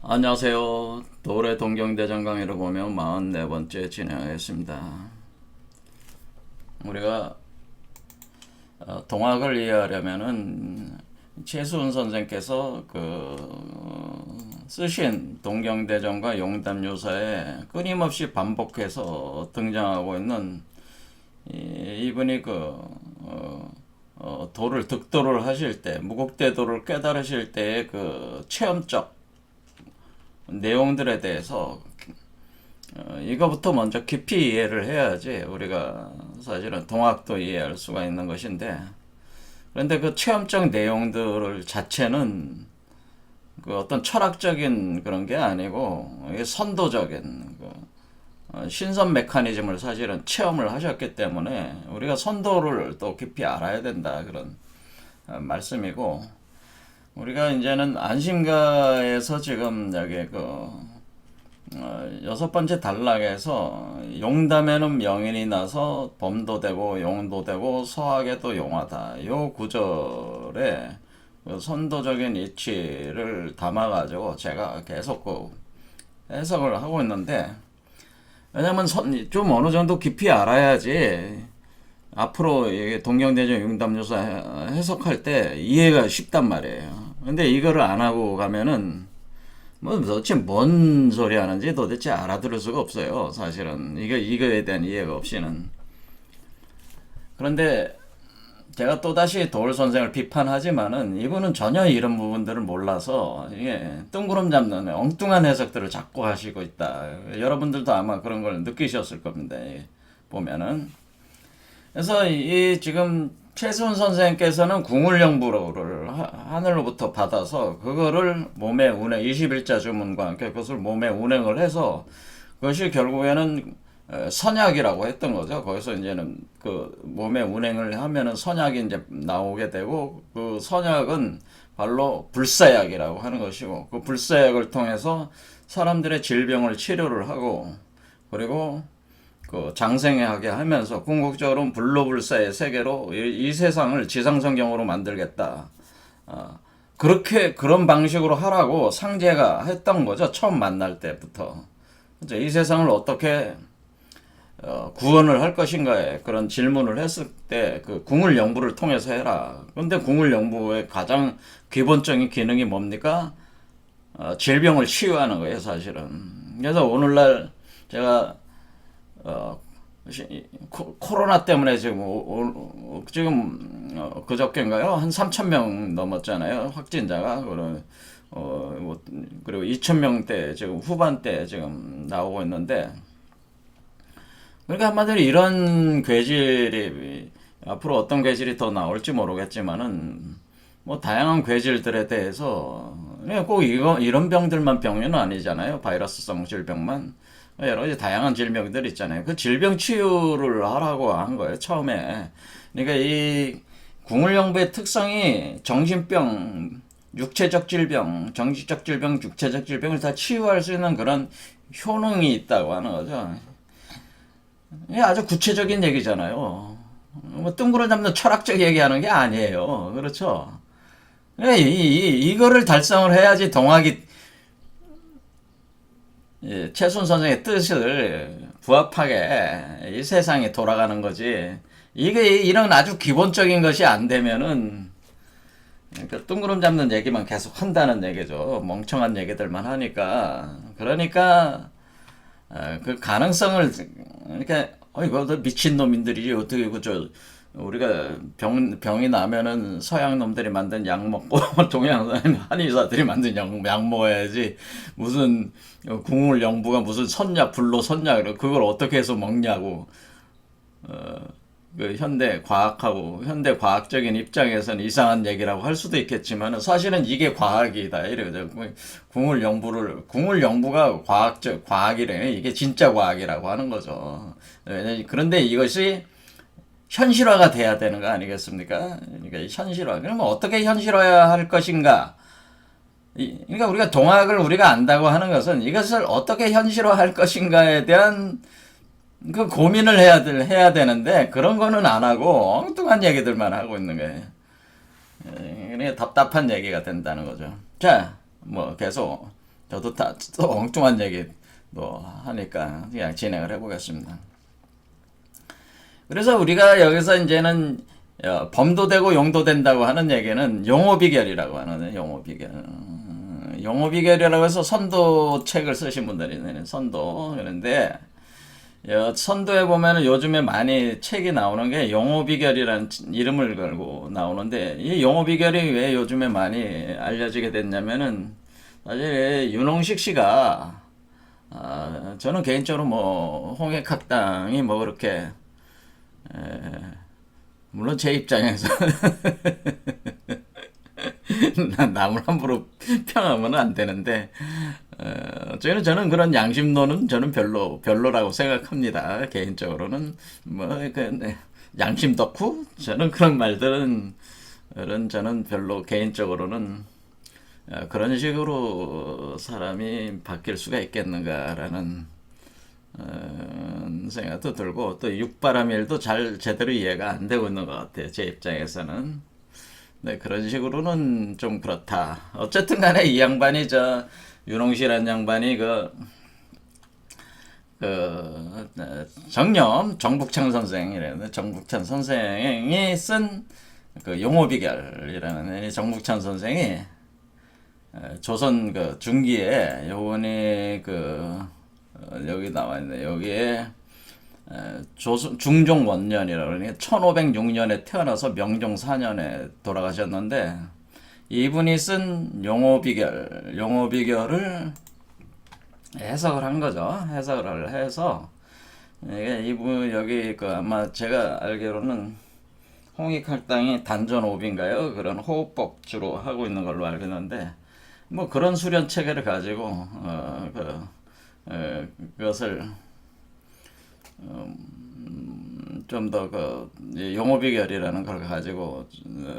안녕하세요. 도래 동경대전 강의를 보면 44번째 진행하겠습니다. 우리가 동학을 이해하려면은 최수훈 선생께서 쓰신 동경대전과 용담유사에 끊임없이 반복해서 등장하고 있는 이분이 도를 득도를 하실 때, 무국대도를 깨달으실 때의 그 체험적 내용들에 대해서 이거부터 먼저 깊이 이해를 해야지 우리가 사실은 동학도 이해할 수가 있는 것인데, 그런데 그 체험적 내용들 자체는 그 어떤 철학적인 그런 게 아니고 이게 선도적인 신선 메커니즘을 사실은 체험을 하셨기 때문에 우리가 선도를 또 깊이 알아야 된다, 그런 말씀이고, 우리가 이제는 안심가에서 지금 여기 여섯 번째 단락에서 용담에는 명인이 나서 범도 되고 용도 되고 서학에도 용하다, 요 구절에 그 선도적인 이치를 담아가지고 제가 계속 해석을 하고 있는데, 왜냐면 좀 어느 정도 깊이 알아야지 앞으로 동경대전 용담유사 해석할 때 이해가 쉽단 말이에요. 근데 이거를 안 하고 가면은 뭐 도대체 뭔 소리 하는지 도대체 알아들을 수가 없어요. 사실은 이거에 대한 이해가 없이는. 그런데 제가 또다시 도울 선생을 비판하지만은 이분은 전혀 이런 부분들을 몰라서 이게 뜬구름 잡는 엉뚱한 해석들을 자꾸 하시고 있다. 여러분들도 아마 그런 걸 느끼셨을 겁니다. 보면은. 그래서 이 지금 최수훈 선생께서는 궁울영부를 하늘로부터 받아서 그거를 몸에 운행, 21자 주문과 함께 그것을 몸에 운행을 해서 그것이 결국에는 선약이라고 했던 거죠. 거기서 이제는 그 몸에 운행을 하면은 선약이 이제 나오게 되고, 그 선약은 바로 불사약이라고 하는 것이고, 그 불사약을 통해서 사람들의 질병을 치료를 하고, 그리고 그 장생하게 하면서 궁극적으로는 불로불사의 세계로 이 세상을 지상성경으로 만들겠다. 그런 방식으로 하라고 상제가 했던 거죠. 처음 만날 때부터. 이 세상을 어떻게 구원을 할 것인가에 그런 질문을 했을 때 그 궁을영부를 통해서 해라. 그런데 궁을영부의 가장 기본적인 기능이 뭡니까? 질병을 치유하는 거예요, 사실은. 그래서 오늘날 제가 코로나 때문에 지금 그저께인가요? 한 3,000명 넘었잖아요. 확진자가. 그리고 2,000명대 지금 후반대 지금 나오고 있는데, 그러니까 한마디로 이런 괴질이 앞으로 어떤 괴질이 더 나올지 모르겠지만은 뭐 다양한 괴질들에 대해서 꼭 이런 병들만 병은 아니잖아요. 바이러스성 질병만. 여러 가지 다양한 질병들 있잖아요. 그 질병 치유를 하라고 한 거예요, 처음에. 그러니까 이 궁울영부의 특성이 정신병, 육체적 질병, 정신적 질병, 육체적 질병을 다 치유할 수 있는 그런 효능이 있다고 하는 거죠. 이게 아주 구체적인 얘기잖아요. 뭐 뜬구름 잡는 철학적 얘기하는 게 아니에요. 그렇죠? 이거를 달성을 해야지 동학이 최순 선생의 뜻을 부합하게 이 세상이 돌아가는 거지. 이게 이런 아주 기본적인 것이 안 되면은 그러니까 뜬구름 잡는 얘기만 계속 한다는 얘기죠. 멍청한 얘기들만 하니까. 그러니까 그 가능성을, 그러니까 이거 미친 놈인들이 어떻게 그저 우리가 병이 나면은 서양 놈들이 만든 약 먹고 동양 한의사들이 만든 약 먹어야지, 무슨 궁을 영부가 무슨 선약 불로 선약 그걸 어떻게 해서 먹냐고. 그 현대 과학적인 입장에서는 이상한 얘기라고 할 수도 있겠지만 사실은 이게 과학이다 이러죠. 궁을 영부가 과학이래. 이게 진짜 과학이라고 하는 거죠. 그런데 이것이 현실화가 돼야 되는 거 아니겠습니까? 그러니까 현실화. 그러면 어떻게 현실화해야 할 것인가? 그러니까 우리가 동학을 우리가 안다고 하는 것은 이것을 어떻게 현실화할 것인가에 대한 그 고민을 해야 되는데 그런 거는 안 하고 엉뚱한 얘기들만 하고 있는 거예요. 그러니까 답답한 얘기가 된다는 거죠. 자, 뭐 계속 저도 또 엉뚱한 얘기 또 하니까 그냥 진행을 해보겠습니다. 그래서 우리가 여기서 이제는 범도 되고 용도 된다고 하는 얘기는 용어 비결이라고 하는 용어 비결. 용어 비결이라고 해서 선도 책을 쓰신 분들이 있는 선도. 그런데 선도에 보면은 요즘에 많이 책이 나오는 게 용어 비결이라는 이름을 걸고 나오는데 이 용어 비결이 왜 요즘에 많이 알려지게 됐냐면은 사실 윤홍식 씨가 저는 개인적으로 뭐 홍익학당이 뭐 그렇게 물론 제 입장에서 남을 함부로 평하면 안 되는데 저는 그런 양심론은 저는 별로라고 생각합니다. 개인적으로는 네, 양심 덕후 저는 그런 말들은 저는 별로 개인적으로는 그런 식으로 사람이 바뀔 수가 있겠는가라는 생각도 들고 또 육바라밀도 잘 제대로 이해가 안 되고 있는 것 같아요. 제 입장에서는. 네, 그런 식으로는 좀 그렇다. 어쨌든 간에 이 양반이 윤홍시라는 양반이 정념 정북창 선생이라는 정북창 선생이 쓴 그 용어비결이라는 이 정북창 선생이 조선 중기에 요번에 여기 나와 있네. 여기에 중종 원년이라고 그러니 1506년에 태어나서 명종 4년에 돌아가셨는데 이분이 쓴 용어비결을 해석을 한 거죠. 해석을 해서 이게 이분 여기 아마 제가 알기로는 홍익학당이 단전호흡인가요? 그런 호흡법 주로 하고 있는 걸로 알고 있는데 뭐 그런 수련 체계를 가지고 그것을 좀 더 용어 비결이라는 걸 가지고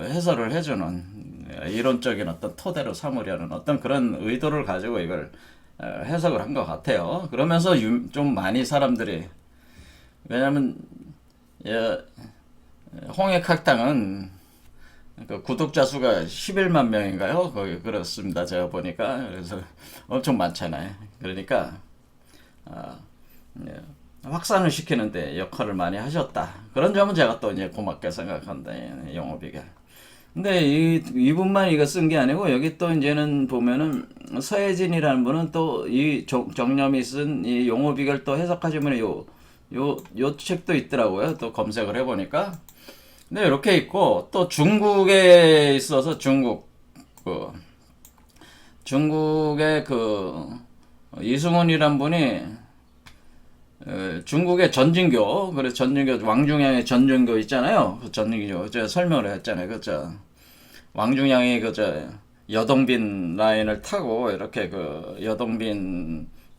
해설을 해주는 이론적인 어떤 토대로 삼으려는 어떤 그런 의도를 가지고 이걸 해석을 한 것 같아요. 그러면서 좀 많이 사람들이 왜냐하면 홍익학당은 구독자 수가 11만 명인가요? 거기 그렇습니다. 제가 보니까 그래서 엄청 많잖아요. 그러니까 예, 확산을 시키는데 역할을 많이 하셨다. 그런 점은 제가 또 이제 고맙게 생각한다. 영업이가. 근데 이분만 이거 쓴 게 아니고 여기 또 이제는 보면은 서혜진이라는 분은 또 이 정념이 쓴 이 용어비결 또 해석하시면 요 책도 있더라고요. 또 검색을 해보니까. 근데 이렇게 있고 또 중국에 있어서 중국의 이승훈이란 분이 중국의 전진교, 그래서 전진교, 왕중양의 전진교 있잖아요. 그 전진교, 제가 설명을 했잖아요. 왕중양이 여동빈 라인을 타고, 이렇게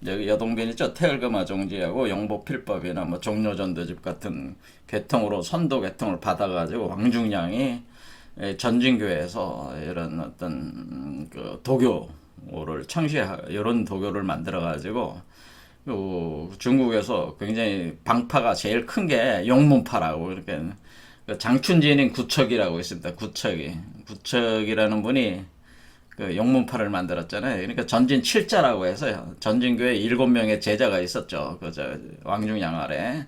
여기 여동빈 있죠? 태을금화종지하고 영복필법이나 뭐 종려전도집 같은 계통으로, 선도 계통을 받아가지고, 왕중양이 전진교에서 이런 어떤 도교를 이런 도교를 만들어가지고, 중국에서 굉장히 방파가 제일 큰 게 용문파라고 이렇게 장춘진인 구척이라고 있습니다. 구척이라는 분이 용문파를 만들었잖아요. 그러니까 전진 7자라고 해서요. 전진교에 7명의 제자가 있었죠. 왕중양 아래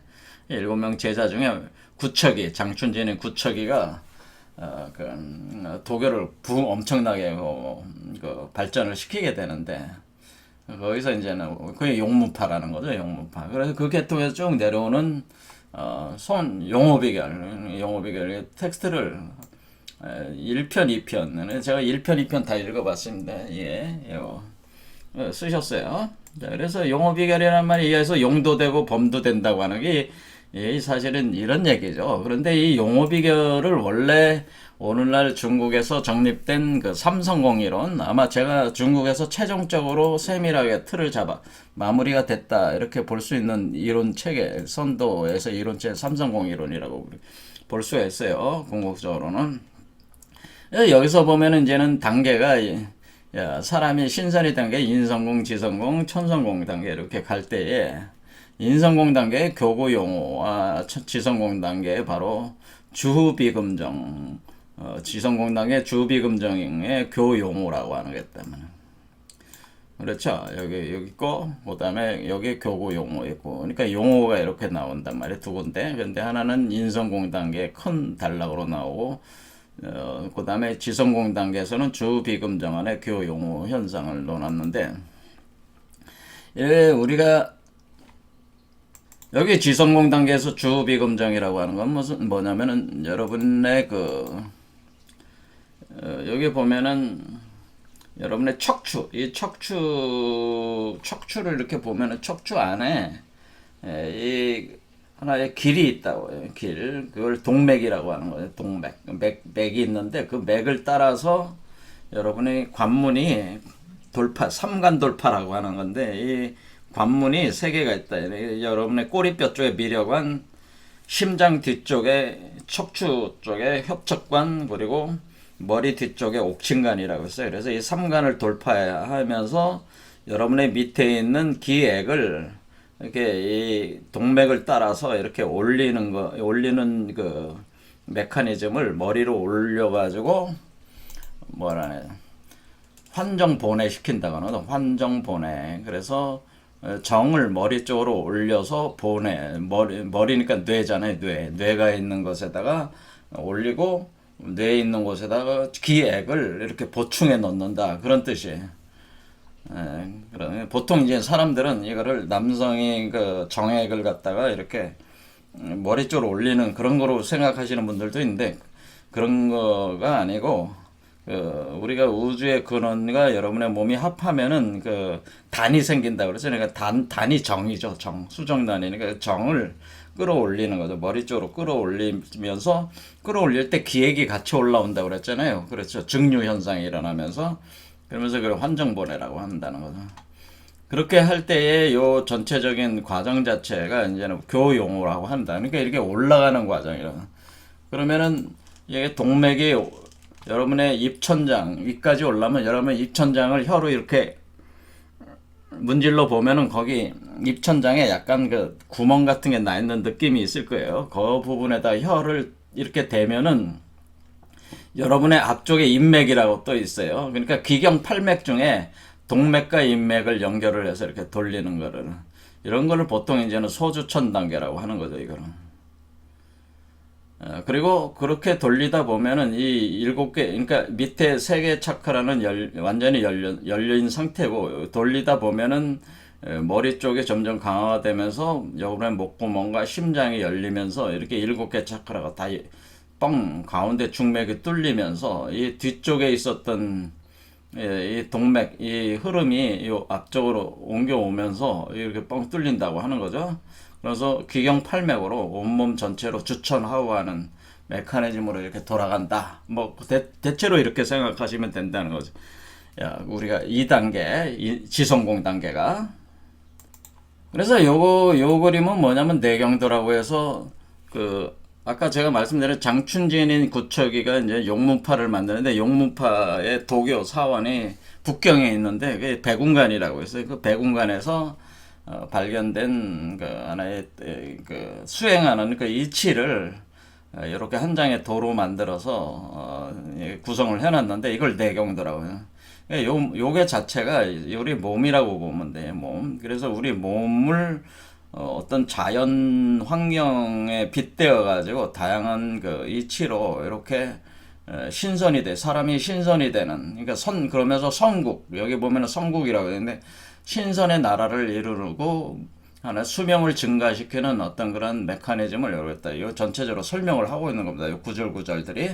7명 제자 중에 장춘진인 구척이가 도교를 엄청나게 발전을 시키게 되는데. 거기서 이제는 그게 용문파라는 거죠, 용문파. 그래서 그 계통에서 쭉 내려오는 용어비결 텍스트를 1편, 2편. 제가 1편, 2편 다 읽어봤습니다. 쓰셨어요. 자, 그래서 용어비결이라는 말이 이해해서 용도 되고 범도 된다고 하는 게 사실은 이런 얘기죠. 그런데 이 용어비결을 원래 오늘날 중국에서 정립된 삼성공이론, 아마 제가 중국에서 최종적으로 세밀하게 틀을 잡아 마무리가 됐다 이렇게 볼 수 있는 이론 체계, 선도에서 이론체 삼성공이론이라고 볼 수가 있어요. 궁극적으로는. 여기서 보면은 이제는 단계가 사람이 신선이 단계, 인성공, 지성공, 천성공 단계 이렇게 갈 때에 인성공 단계의 교구 용어와 지성공 단계의 바로 주비금정, 지성공단의 주비금정의 교용어라고 하는 게 때문에 그렇죠. 여기 있고, 그 다음에 여기 교구 용어 있고. 그러니까 용어가 이렇게 나온단 말이에요. 두 군데. 근데 하나는 인성공 단계 큰 단락으로 나오고, 그 다음에 지성공 단계에서는 주비금정안의 교용어 현상을 놓았는데, 우리가 여기 지성공 단계에서 주비금정이라고 하는 건 뭐냐면은 여러분의 여기 보면은 여러분의 이 척추를 이렇게 보면은 척추 안에 이 하나의 길이 있다고 해요. 그걸 동맥이라고 하는 거예요. 동맥. 맥이 있는데 그 맥을 따라서 여러분의 관문이 삼간 돌파라고 하는 건데 이 관문이 세 개가 있다. 여러분의 꼬리뼈 쪽에 미려관, 심장 뒤쪽에 척추 쪽에 협착관, 그리고 머리 뒤쪽에 옥신관이라고 했어요. 그래서 이 삼관을 돌파하면서 여러분의 밑에 있는 기액을 이렇게 이 동맥을 따라서 이렇게 올리는 그 메커니즘을 머리로 올려가지고 환정보내 시킨다거나 환정보내. 그래서 정을 머리 쪽으로 올려서 머리니까 뇌잖아요. 뇌가 있는 것에다가 올리고 뇌에 있는 곳에다가 기액을 이렇게 보충해 넣는다. 그런 뜻이에요. 보통 이제 사람들은 이거를 남성이 그 정액을 갖다가 이렇게 머리 쪽으로 올리는 그런 거로 생각하시는 분들도 있는데 그런 거가 아니고 우리가 우주의 근원과 여러분의 몸이 합하면은 단이 생긴다 그러죠. 그러니까 단이 정이죠. 수정단이니까 정을 끌어올리는 거죠. 머리 쪽으로 끌어올리면서 끌어올릴 때 기액이 같이 올라온다 그랬잖아요. 그렇죠. 증류 현상이 일어나면서 그러면서 그걸 환정보내라고 한다는 거죠. 그렇게 할 때의 요 전체적인 과정 자체가 이제는 교용어라고 한다. 그러니까 이렇게 올라가는 과정이라. 그러면은 이게 동맥이 여러분의 입천장 위까지 올라면 여러분의 입천장을 혀로 이렇게 문질러 보면은 거기 입천장에 약간 구멍 같은 게 나 있는 느낌이 있을 거예요. 그 부분에다 혀를 이렇게 대면은 여러분의 앞쪽에 인맥이라고 또 있어요. 그러니까 기경팔맥 중에 동맥과 인맥을 연결을 해서 이렇게 돌리는 거를 이런 거를 보통 이제는 소주천 단계라고 하는 거죠. 이거는. 그리고 그렇게 돌리다 보면은 이 7개, 그러니까 밑에 3개 차크라는 완전히 열린 상태고, 돌리다 보면은 머리 쪽에 점점 강화되면서 여러분의 목구멍과 심장이 열리면서 이렇게 7개 차크라가 다 가운데 중맥이 뚫리면서 이 뒤쪽에 있었던 이 동맥, 이 흐름이 이 앞쪽으로 옮겨오면서 이렇게 뻥 뚫린다고 하는 거죠. 그래서 기경팔맥으로 온몸 전체로 주천하우하는 메커니즘으로 이렇게 돌아간다. 대체로 이렇게 생각하시면 된다는 거죠. 우리가 2단계, 지성공 단계가. 그래서 요 그림은 뭐냐면 내경도라고 해서 아까 제가 말씀드린 장춘진인 구척이가 이제 용문파를 만드는데 용문파의 도교 사원이 북경에 있는데 그게 백운관이라고 했어요. 그 백운관에서 발견된 하나의 수행하는 이치를 이렇게 한 장의 도로 만들어서 구성을 해놨는데 이걸 내경도라고 해요. 요게 자체가 우리 몸이라고 보면 돼요. 몸. 그래서 우리 몸을 어떤 자연 환경에 빗대어 가지고 다양한 이치로 이렇게 사람이 신선이 되는, 그러니까 그러면서 성국, 여기 보면은 성국이라고 하는데 신선의 나라를 이루고 하나 수명을 증가시키는 어떤 그런 메커니즘을 이루겠다. 이 전체적으로 설명을 하고 있는 겁니다. 이 구절구절들이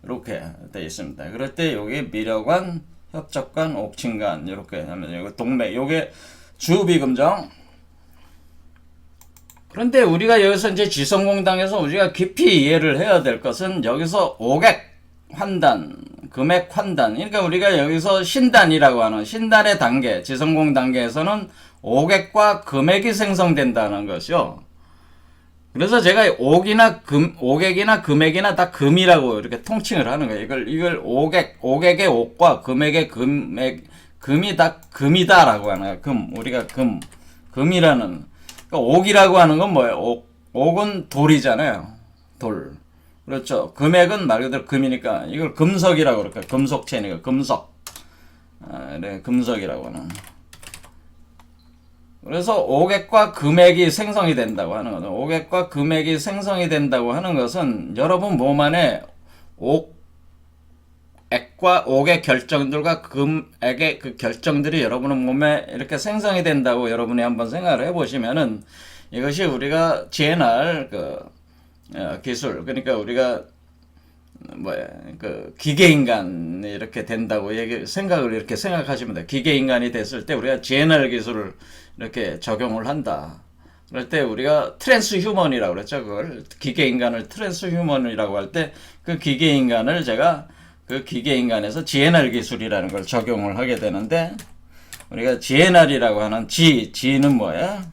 이렇게 되어 있습니다. 그럴 때 여기 미려관, 협착관, 옥친관 이렇게 하면 여기 동맥, 요게 주비금정. 그런데 우리가 여기서 이제 지성공당에서 우리가 깊이 이해를 해야 될 것은 여기서 오객 환단, 금액 환단. 그러니까 우리가 여기서 신단이라고 하는 신단의 단계, 지성공 단계에서는 오객과 금액이 생성된다는 것이요. 그래서 제가 오객이나 금액이나 다 금이라고 이렇게 통칭을 하는 거예요. 이걸 오객의 옥과 금액의 금이 다 금이다라고 하는 거예요. 우리가 금이라는. 그러니까 옥이라고 하는 건 뭐예요? 옥은 돌이잖아요. 돌. 그렇죠. 금액은 말 그대로 금이니까 이걸 금석이라고 그럴까요? 금속체니까 금석. 네, 금석이라고 하는. 그래서 오객과 금액이 생성이 된다고 하는 거죠. 오객과 금액이 생성이 된다고 하는 것은 여러분 몸 안에 액과 옥의 결정들과 금액의 그 결정들이 여러분의 몸에 이렇게 생성이 된다고 여러분이 한번 생각을 해보시면은 이것이 우리가 GNR 기술, 그러니까 우리가 기계인간이 이렇게 된다고 생각을 이렇게 생각하시면 돼요. 기계인간이 됐을 때 우리가 GNR 기술을 이렇게 적용을 한다. 그럴 때 우리가 트랜스 휴먼이라고 그랬죠. 그걸 기계인간을 트랜스 휴먼이라고 할 때 그 기계인간을 제가 그 기계인간에서 GNR 기술이라는 걸 적용을 하게 되는데, 우리가 GNR이라고 하는 G는 뭐야?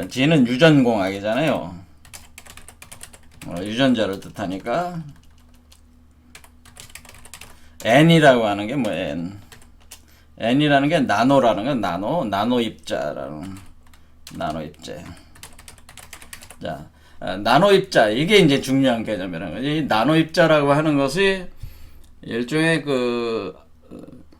G는 유전공학이잖아요. 유전자를 뜻하니까. N이라고 하는 게 뭐야? N이라는 게 나노라는 건 나노 입자라는 나노 입자. 자, 나노 입자, 이게 이제 중요한 개념이라는 거죠. 이 나노 입자라고 하는 것이 일종의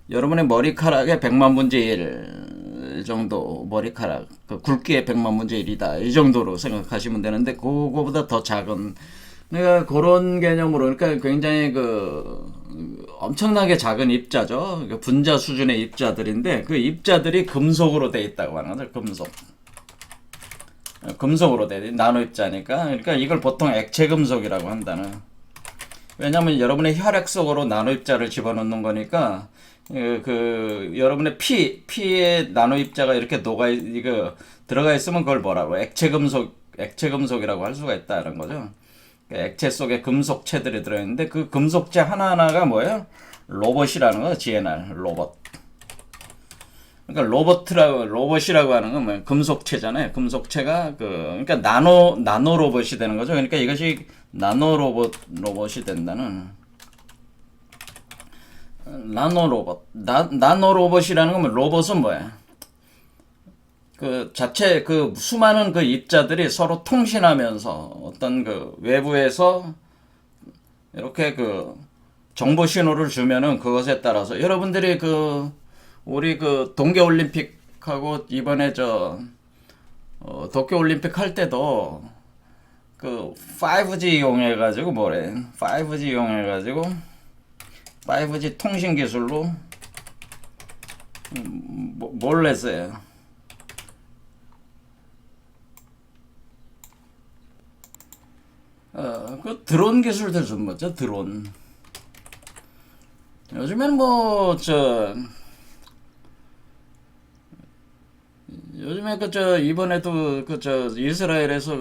여러분의 머리카락의 100만 분의 1 정도, 머리카락 굵기의 100만 분의 1이다, 이 정도로 생각하시면 되는데, 그거보다 더 작은, 그러니까 그런 개념으로, 그러니까 굉장히 엄청나게 작은 입자죠. 분자 수준의 입자들인데, 그 입자들이 금속으로 돼 있다고 하는 거죠. 금속으로 돼, 나노 입자니까. 그러니까 이걸 보통 액체 금속이라고 한다는. 왜냐면 여러분의 혈액 속으로 나노 입자를 집어넣는 거니까, 여러분의 피에 나노 입자가 이렇게 들어가 있으면 그걸 뭐라고? 액체 금속이라고 할 수가 있다는 거죠. 액체 속에 금속체들이 들어있는데, 그 금속체 하나하나가 뭐예요? 로봇이라는 거, GNR, 로봇. 그러니까 로봇이라고 하는 건 뭐예요? 금속체잖아요. 금속체가 그러니까 나노 로봇이 되는 거죠. 그러니까 이것이 나노 로봇이 된다는. 나노 로봇이라는 건 로봇은 뭐야? 수많은 입자들이 서로 통신하면서 어떤 외부에서 이렇게 정보 신호를 주면은 그것에 따라서 여러분들이 우리 동계올림픽하고 이번에 도쿄올림픽 할 때도 5G 이용해가지고 5G 통신 기술로 뭘 했어요? 드론 기술들 좀 뭐죠? 드론. 요즘에는 요즘에 이번에도 이스라엘에서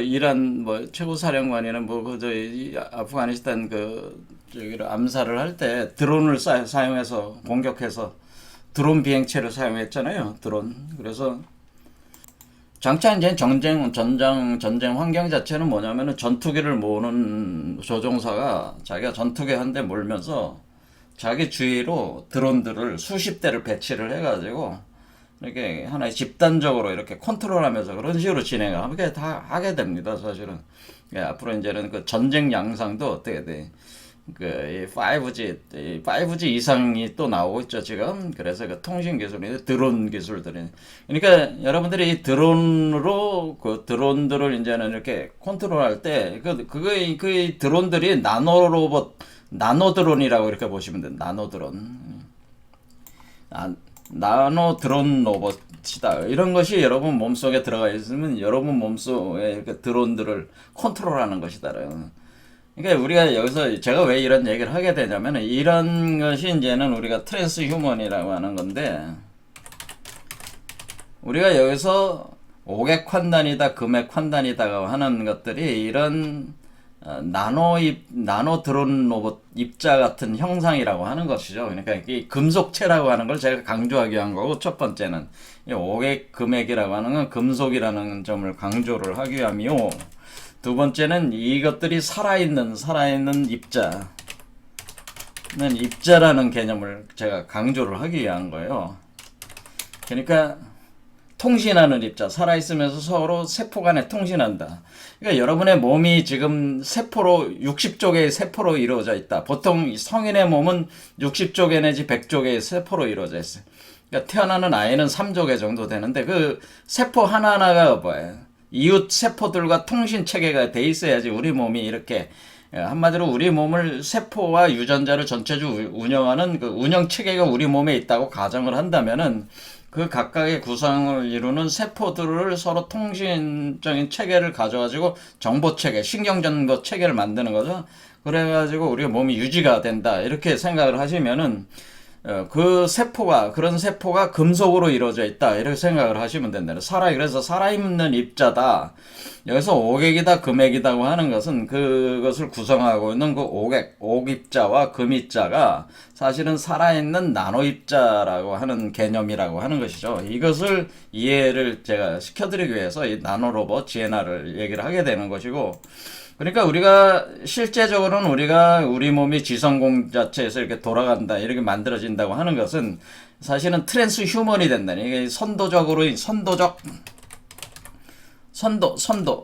이란 최고 사령관이나 아프가니스탄 저기를 암살을 할 때 드론을 사용해서 공격해서 드론 비행체를 사용했잖아요. 드론. 그래서 장차 이제 전쟁 환경 자체는 뭐냐면은 전투기를 모으는 조종사가 자기가 전투기 한 대 몰면서 자기 주위로 드론들을 수십 대를 배치를 해가지고 이렇게 하나의 집단적으로 이렇게 컨트롤하면서 그런 식으로 진행하게 다 하게 됩니다. 사실은. 앞으로 이제는 전쟁 양상도 어떻게 돼? 5G 이상이 또 나오고 있죠, 지금. 그래서 통신 기술이 드론 기술들이. 그러니까 여러분들이 이 드론들을 이제는 이렇게 컨트롤할 때, 그 드론들이 나노 드론이라고 이렇게 보시면 돼요. 나노 드론. 나노 드론 로봇이다. 이런 것이 여러분 몸속에 들어가 있으면 여러분 몸속에 이렇게 드론들을 컨트롤하는 것이다. 그러니까 우리가 여기서 제가 왜 이런 얘기를 하게 되냐면, 이런 것이 이제는 우리가 트랜스 휴먼이라고 하는 건데, 우리가 여기서 오객 환단이다, 금액 환단이다 하는 것들이 이런 나노 드론 로봇 입자 같은 형상이라고 하는 것이죠. 그러니까 이 금속체라고 하는 걸 제가 강조하기 위한 거고, 첫 번째는 이 오객 금액이라고 하는 건 금속이라는 점을 강조를 하기 위함이요. 두 번째는 이것들이 살아있는 입자라는 개념을 제가 강조를 하기 위한 거예요. 그러니까 통신하는 입자, 살아있으면서 서로 세포 간에 통신한다. 그러니까 여러분의 몸이 지금 세포로 60조 개의 세포로 이루어져 있다. 보통 성인의 몸은 60조 개 내지 100조 개의 세포로 이루어져 있어요. 그러니까 태어나는 아이는 3조 개 정도 되는데 그 세포 하나하나가 뭐예요? 이웃 세포들과 통신 체계가 돼 있어야지 우리 몸이 이렇게, 한마디로 우리 몸을 세포와 유전자를 전체적으로 운영하는 그 운영 체계가 우리 몸에 있다고 가정을 한다면은 그 각각의 구성을 이루는 세포들을 서로 통신적인 체계를 가져가지고 정보 체계, 신경정보 체계를 만드는 거죠. 그래가지고 우리 몸이 유지가 된다. 이렇게 생각을 하시면은 그런 세포가 금속으로 이루어져 있다. 이렇게 생각을 하시면 된다. 그래서 살아있는 입자다. 여기서 옥액이다, 금액이다고 하는 것은 그것을 구성하고 있는 그 옥입자와 금입자가 사실은 살아있는 나노입자라고 하는 개념이라고 하는 것이죠. 이것을 이해를 제가 시켜드리기 위해서 이 나노로봇 GNR을 얘기를 하게 되는 것이고, 그러니까 우리가 실제적으로는 우리 몸이 지성공 자체에서 이렇게 돌아간다, 이렇게 만들어진다고 하는 것은 사실은 트랜스 휴먼이 된다니. 이게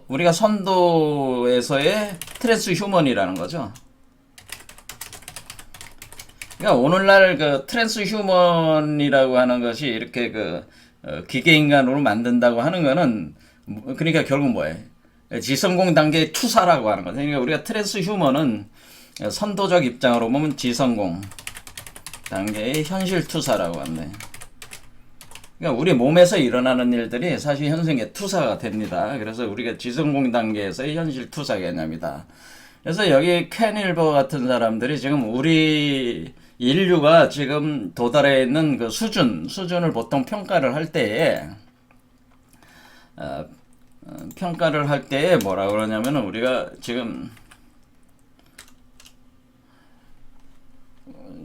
우리가 선도에서의 트랜스 휴먼이라는 거죠. 그러니까 오늘날 그 트랜스 휴먼이라고 하는 것이 이렇게 기계 인간으로 만든다고 하는 거는 그러니까 결국 뭐예요? 지성공 단계의 투사라고 하는 거죠. 그러니까 우리가 트랜스 휴먼은 선도적 입장으로 보면 지성공 단계의 현실 투사라고 한대. 그러니까 우리 몸에서 일어나는 일들이 사실 현생의 투사가 됩니다. 그래서 우리가 지성공 단계에서의 현실 투사 개념이다. 그래서 여기 캔일버 같은 사람들이 지금 우리 인류가 지금 도달해 있는 그 수준을 보통 평가를 할 때에 뭐라 그러냐면은 우리가 지금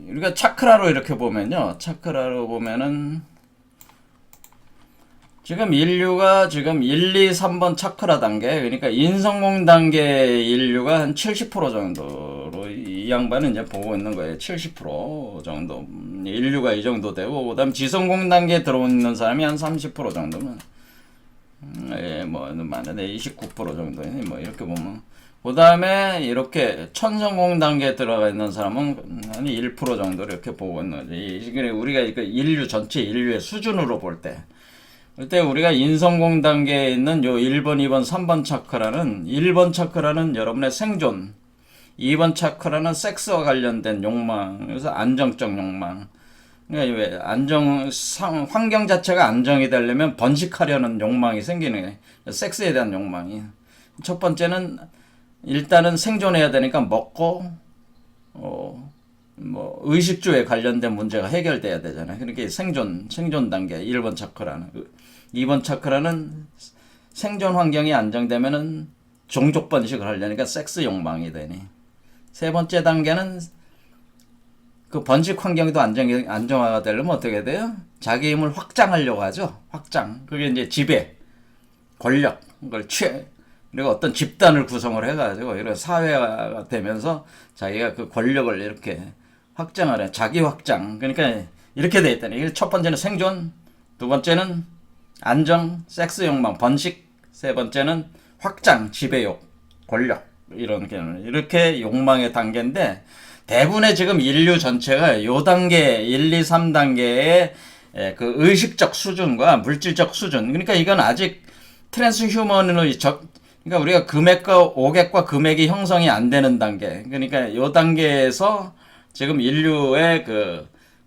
우리가 차크라로 이렇게 보면요. 차크라로 보면은 지금 인류가 지금 1, 2, 3번 차크라 단계, 그러니까 인성공 단계 인류가 한 70% 정도로 이 양반은 이제 보고 있는 거예요. 70% 정도. 인류가 이 정도 되고, 그 다음 지성공 단계에 들어오는 사람이 한 30% 정도면, 많은데 29% 정도. 뭐 이렇게 보면. 그 다음에 이렇게 천성공 단계에 들어가 있는 사람은 한 1% 정도 이렇게 보고 있는 거지. 우리가 인류 전체 인류의 수준으로 볼 때. 그때 우리가 인성공 단계에 있는 요 1번, 2번, 3번 차크라는 1번 차크라는 여러분의 생존, 2번 차크라는 섹스와 관련된 욕망, 그래서 안정적 욕망. 그러니까 왜 환경 자체가 안정이 되려면 번식하려는 욕망이 생기는 거예요. 섹스에 대한 욕망이. 첫 번째는 일단은 생존해야 되니까 먹고 의식주에 관련된 문제가 해결돼야 되잖아요. 그러니까 생존 단계 1번 차크라는. 2번 차크라는 생존 환경이 안정되면은 종족 번식을 하려니까 섹스 욕망이 되니. 세 번째 단계는 그 번식 환경도 안정화가 되려면 어떻게 돼요? 자기 힘을 확장하려고 하죠. 확장. 그게 이제 지배, 권력, 그걸 그리고 어떤 집단을 구성을 해가지고 이런 사회가 되면서 자기가 그 권력을 이렇게 확장하려, 자기 확장. 그러니까 이렇게 돼 있다니. 첫 번째는 생존, 두 번째는 안정, 섹스 욕망, 번식, 세 번째는 확장, 지배욕, 권력, 이렇게 욕망의 단계인데, 대부분의 지금 인류 전체가 요 단계, 1, 2, 3단계의 그 의식적 수준과 물질적 수준, 그러니까 이건 아직 트랜스 휴먼으로 그러니까 우리가 옥액과 금액이 형성이 안 되는 단계, 그러니까 요 단계에서 지금 인류의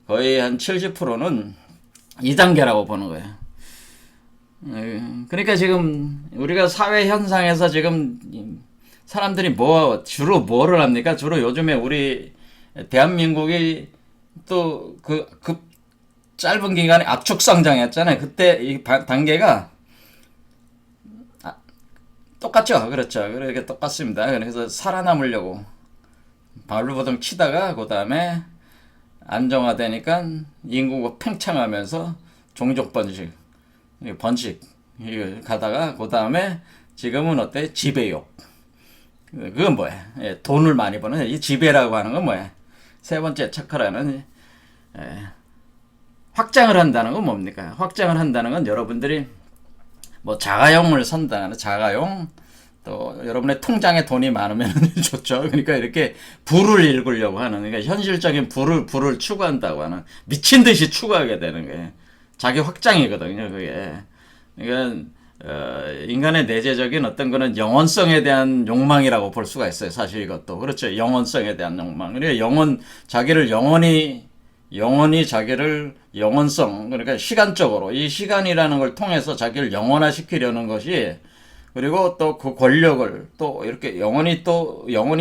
거의 한 70%는 이 단계라고 보는 거예요. 그러니까 지금 우리가 사회 현상에서 지금 사람들이 주로 뭐를 합니까? 주로 요즘에 우리 대한민국이 또 그 짧은 기간에 압축 성장했잖아요. 그때 이 단계가 똑같죠. 그렇죠. 그렇게 똑같습니다. 그래서 살아남으려고 발루버둥 치다가 그 다음에 안정화되니까 인구가 팽창하면서 종족 번식 가다가 그 다음에 지금은 어때? 지배욕. 그건 뭐야? 돈을 많이 버는 이 지배라고 하는 건 뭐야? 세 번째 차크라는 확장을 한다는 건 뭡니까? 확장을 한다는 건 여러분들이 뭐 자가용을 산다는 자가용, 또 여러분의 통장에 돈이 많으면 좋죠. 그러니까 이렇게 부를 일구려고 하는, 그러니까 현실적인 부를 추구한다고 하는, 미친 듯이 추구하게 되는 게 자기 확장이거든요. 그게. 그러니까 인간의 내재적인 어떤 거는 영원성에 대한 욕망이라고 볼 수가 있어요. 사실 이것도 그렇죠. 영원성에 대한 욕망. 그러니까 자기를 영원히 자기를 영원성, 그러니까 시간적으로 이 시간이라는 걸 통해서 자기를 영원화시키려는 것이, 그리고 또 그 권력을 또 이렇게 영원히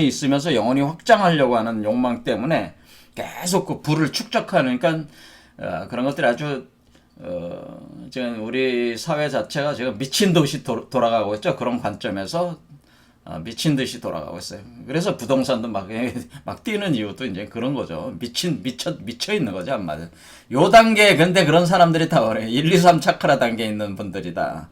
있으면서 영원히 확장하려고 하는 욕망 때문에 계속 그 부를 축적하는, 그러니까 그런 것들이 아주 지금 우리 사회 자체가 지금 미친 듯이 돌아가고 있죠. 그런 관점에서 미친 듯이 돌아가고 있어요. 그래서 부동산도 막 뛰는 이유도 이제 그런 거죠. 미쳐 있는 거죠, 한마디로. 요 단계, 근데 그런 사람들이 다 1, 2, 3 차크라 단계에 있는 분들이다.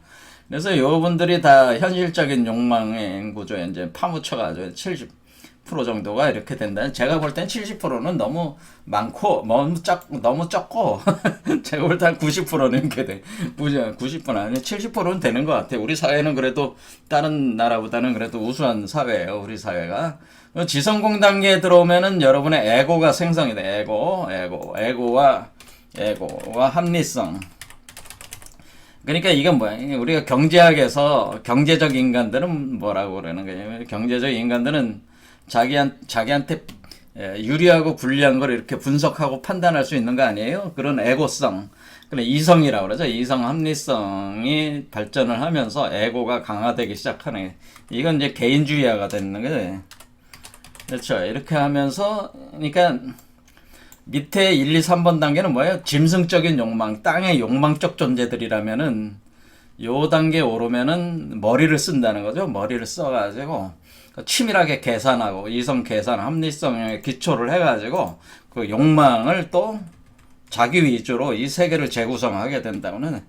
그래서 요 분들이 다 현실적인 욕망의 구조에 이제 파묻혀가지고 70% 정도가 이렇게 된다. 제가 볼 땐 70%는 너무 많고, 너무 적고, 제가 볼 때 한 90%는 이렇게 돼. 90%는 아니, 70%는 되는 것 같아요. 우리 사회는 그래도 다른 나라보다는 그래도 우수한 사회예요, 우리 사회가. 지성공 단계에 들어오면은 여러분의 에고가 생성이 돼. 에고와 합리성. 그러니까 이건 뭐야? 우리가 경제학에서 경제적 인간들은 뭐라고 그러는 거예요? 경제적 인간들은 자기한테 유리하고 불리한 걸 이렇게 분석하고 판단할 수 있는 거 아니에요? 그런 에고성, 그런 이성이라고 그러죠. 이성 합리성이 발전을 하면서 에고가 강화되기 시작하는, 이건 이제 개인주의화가 되는 거예요. 그렇죠. 이렇게 하면서, 그러니까 밑에 1, 2, 3번 단계는 뭐예요? 짐승적인 욕망, 땅의 욕망적 존재들이라면은 요 단계에 오르면은 머리를 쓴다는 거죠. 머리를 써가지고 치밀하게 계산하고 이성 계산, 합리성에 기초를 해가지고 그 욕망을 또 자기 위주로 이 세계를 재구성하게 된다고는,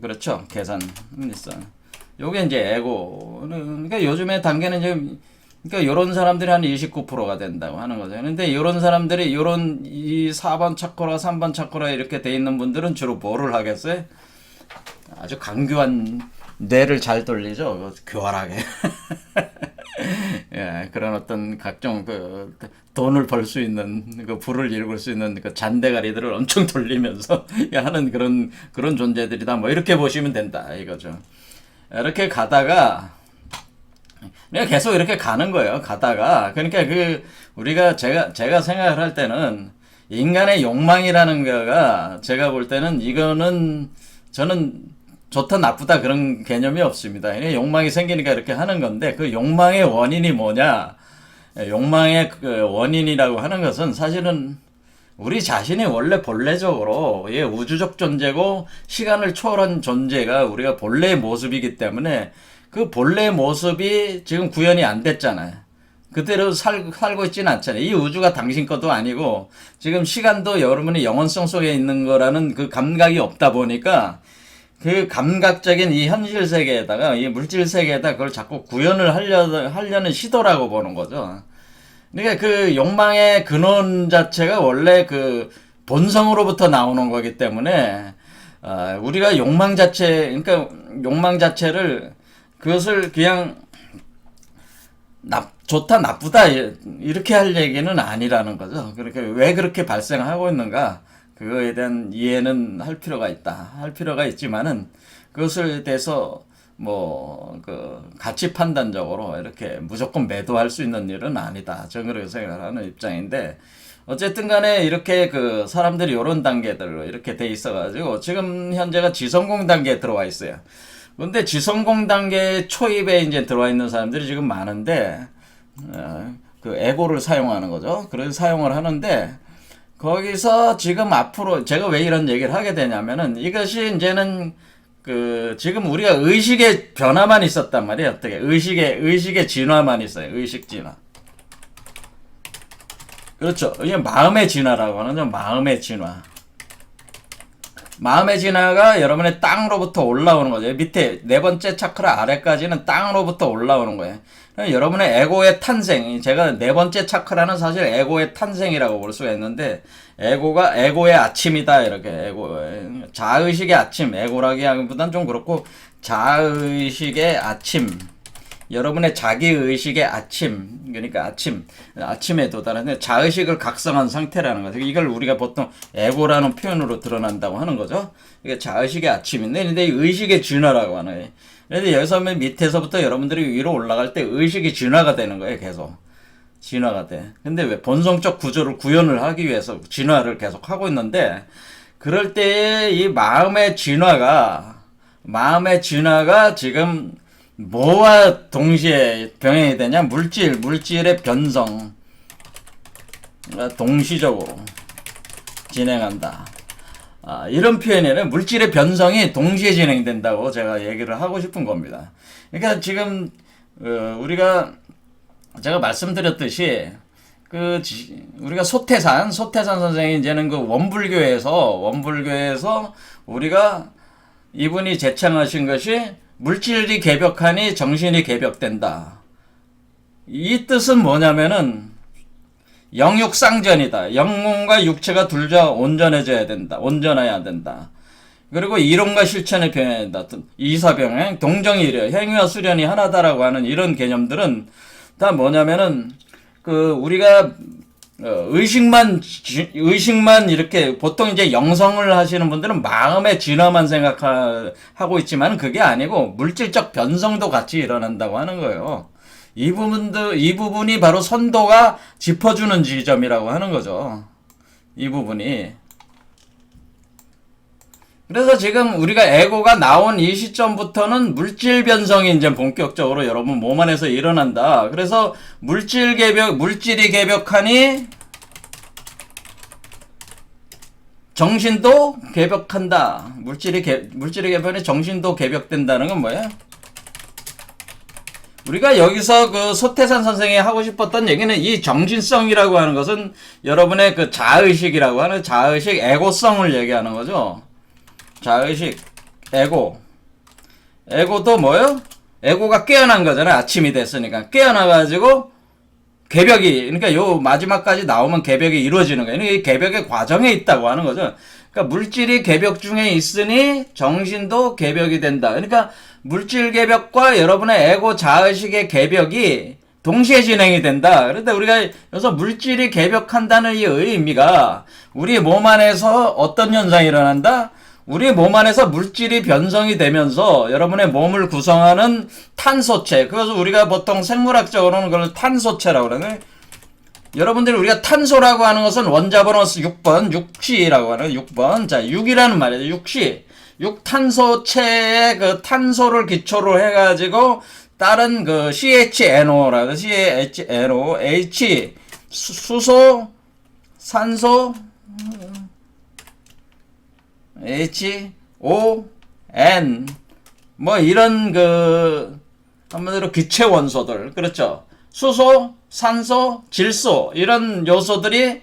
그렇죠. 계산, 합리성. 요게 이제 에고는, 그러니까 요즘에 단계는 이제, 그러니까 요런 사람들이 한 29%가 된다고 하는 거죠. 근데 요런 사람들이 요런 이 4번 차크라, 3번 차크라 이렇게 돼 있는 분들은 주로 뭐를 하겠어요? 아주 강교한 뇌를 잘 돌리죠. 교활하게. 예, 그런 어떤 각종 그 돈을 벌 수 있는, 그 부를 일굴 수 있는 그 잔대가리들을 엄청 돌리면서 하는 그런 존재들이다. 뭐 이렇게 보시면 된다 이거죠. 이렇게 가다가 그냥 계속 이렇게 가는 거예요. 가다가, 그러니까 우리가 제가 생각을 할 때는 인간의 욕망이라는 거가, 제가 볼 때는 이거는 저는 좋다 나쁘다 그런 개념이 없습니다. 그냥 욕망이 생기니까 이렇게 하는 건데, 그 욕망의 원인이 뭐냐? 욕망의 그 원인이라고 하는 것은 사실은 우리 자신이 원래 본래적으로 우주적 존재고 시간을 초월한 존재가 우리가 본래의 모습이기 때문에, 그 본래 모습이 지금 구현이 안 됐잖아요. 그대로 살고 있지는 않잖아요. 이 우주가 당신 것도 아니고, 지금 시간도 여러분의 영원성 속에 있는 거라는 그 감각이 없다 보니까, 그 감각적인 이 현실 세계에다가, 이 물질 세계에다 그걸 자꾸 구현을 하려는 시도라고 보는 거죠. 그러니까 그 욕망의 근원 자체가 원래 그 본성으로부터 나오는 거기 때문에, 우리가 그러니까 욕망 자체를, 그것을 그냥 좋다 나쁘다 이렇게 할 얘기는 아니라는 거죠. 그렇게 왜 그렇게 발생하고 있는가, 그거에 대한 이해는 할 필요가 있지만은, 그것을 대해서 뭐 그 가치 판단적으로 이렇게 무조건 매도할 수 있는 일은 아니다. 저는 그렇게 생각하는 입장인데, 어쨌든 간에 이렇게 그 사람들이 이런 단계들로 이렇게 돼 있어가지고 지금 현재가 지성공 단계에 들어와 있어요. 근데 지성공 단계 초입에 이제 들어와 있는 사람들이 지금 많은데, 그 에고를 사용하는 거죠. 그래서 사용을 하는데, 거기서 지금 앞으로 제가 왜 이런 얘기를 하게 되냐면은, 이것이 이제는 그 지금 우리가 의식의 변화만 있었단 말이에요. 어떻게 의식의 진화만 있어요. 의식 진화. 그렇죠. 이게 마음의 진화라고 하는 거죠. 마음의 진화. 마음의 진화가 여러분의 땅으로부터 올라오는 거죠. 밑에 네 번째 차크라 아래까지는 땅으로부터 올라오는 거예요. 여러분의 에고의 탄생, 제가 네 번째 차크라는 사실 에고의 탄생이라고 볼 수가 있는데, 에고가 에고의 아침이다, 이렇게. 에고, 자의식의 아침, 에고라기 하기보단 좀 그렇고, 자의식의 아침. 여러분의 자기의식의 아침, 그러니까 아침에 도달하는 자의식을 각성한 상태라는 거죠. 이걸 우리가 보통 에고라는 표현으로 드러난다고 하는 거죠. 이게 자의식의 아침인데, 근데 의식의 진화라고 하는 거예요. 그런데 여기서 밑에서부터 여러분들이 위로 올라갈 때 의식이 진화가 되는 거예요, 계속. 진화가 돼. 근데 왜 본성적 구조를 구현을 하기 위해서 진화를 계속 하고 있는데, 그럴 때 이 마음의 진화가 지금 뭐와 동시에 병행이 되냐? 물질의 변성. 동시적으로 진행한다. 이런 표현에는 물질의 변성이 동시에 진행된다고 제가 얘기를 하고 싶은 겁니다. 그러니까 지금, 제가 말씀드렸듯이, 우리가 소태산 선생이 이제는 그 원불교에서 우리가 이분이 제창하신 것이 물질이 개벽하니 정신이 개벽된다. 이 뜻은 뭐냐면은 영육상전이다. 영혼과 육체가 둘 다 온전해야 된다. 그리고 이론과 실천의 병행이다. 이사병행, 동정이려, 행위와 수련이 하나다라고 하는 이런 개념들은 다 뭐냐면은 우리가 의식만 이렇게 보통 이제 영성을 하시는 분들은 마음의 진화만 생각하고 있지만 그게 아니고 물질적 변성도 같이 일어난다고 하는 거예요. 이 부분이 바로 선도가 짚어주는 지점이라고 하는 거죠. 이 부분이. 그래서 지금 우리가 에고가 나온 이 시점부터는 물질 변성이 이제 본격적으로 여러분 몸 안에서 일어난다. 그래서 물질이 개벽하니 정신도 개벽한다. 물질이 개벽하니 정신도 개벽된다는 건 뭐예요? 우리가 여기서 그 소태산 선생이 하고 싶었던 얘기는 이 정신성이라고 하는 것은 여러분의 그 자의식이라고 하는 자의식 에고성을 얘기하는 거죠. 자의식, 에고도 뭐예요? 에고가 깨어난 거잖아요. 아침이 됐으니까. 깨어나가지고, 그러니까 요 마지막까지 나오면 개벽이 이루어지는 거예요. 이 개벽의 과정에 있다고 하는 거죠. 그러니까 물질이 개벽 중에 있으니 정신도 개벽이 된다. 그러니까 물질 개벽과 여러분의 에고 자의식의 개벽이 동시에 진행이 된다. 그런데 우리가 여기서 물질이 개벽한다는 이 의미가 우리 몸 안에서 어떤 현상이 일어난다? 우리 몸 안에서 물질이 변성이 되면서 여러분의 몸을 구성하는 탄소체, 그래서 우리가 보통 생물학적으로는 그걸 탄소체라고 그러네. 여러분들이 우리가 탄소라고 하는 것은 원자번호 6번, 육시라고 하는 6번. 자, 6이라는 말이에요. 육시. 6탄소체의 그 탄소를 기초로 해가지고 다른 그 CHNO라고 CHNO, H, 수소, 산소, H, O, N, 뭐 이런 한마디로 기체 원소들, 그렇죠? 수소, 산소, 질소 이런 요소들이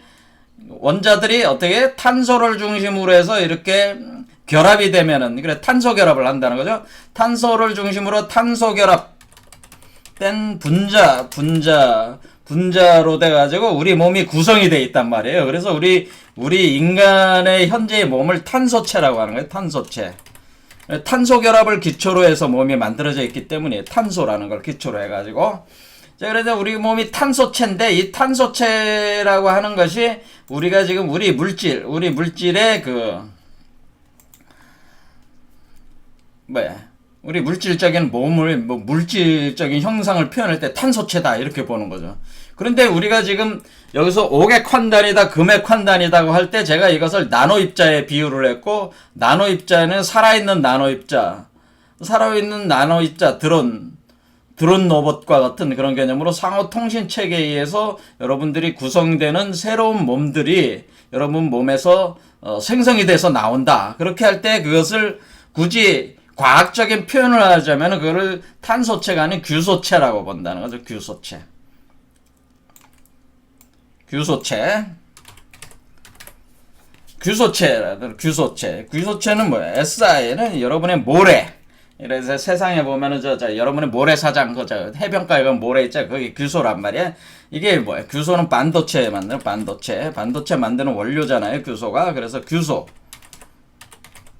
원자들이 어떻게 탄소를 중심으로 해서 이렇게 결합이 되면은 그래 탄소 결합을 한다는 거죠. 탄소를 중심으로 탄소 결합된 분자로 돼가지고 우리 몸이 구성이 돼 있단 말이에요. 그래서 우리 인간의 현재의 몸을 탄소체라고 하는 거예요. 탄소체. 탄소 결합을 기초로 해서 몸이 만들어져 있기 때문에 탄소라는 걸 기초로 해가지고. 자, 그래서 우리 몸이 탄소체인데 이 탄소체라고 하는 것이 우리가 지금 우리 물질의 우리 물질적인 몸을, 물질적인 형상을 표현할 때 탄소체다, 이렇게 보는 거죠. 그런데 우리가 지금 여기서 옥액환단이다, 금액환단이다고 할 때 제가 이것을 나노입자에 비유를 했고, 나노입자에는 살아있는 나노입자, 드론 로봇과 같은 그런 개념으로 상호 통신 체계에 의해서 여러분들이 구성되는 새로운 몸들이 여러분 몸에서 생성이 돼서 나온다. 그렇게 할 때 그것을 굳이 과학적인 표현을 하자면 그거를 탄소체가 아닌 규소체라고 본다는 거죠. 규소체는 뭐예요? SI는 여러분의 모래, 그래서 세상에 보면은 여러분의 모래사장 해변가에 가면 모래 있죠. 거기 규소란 말이야. 이게 뭐야? 규소는 반도체 만드는 반도체 만드는 원료잖아요. 규소가. 그래서 규소.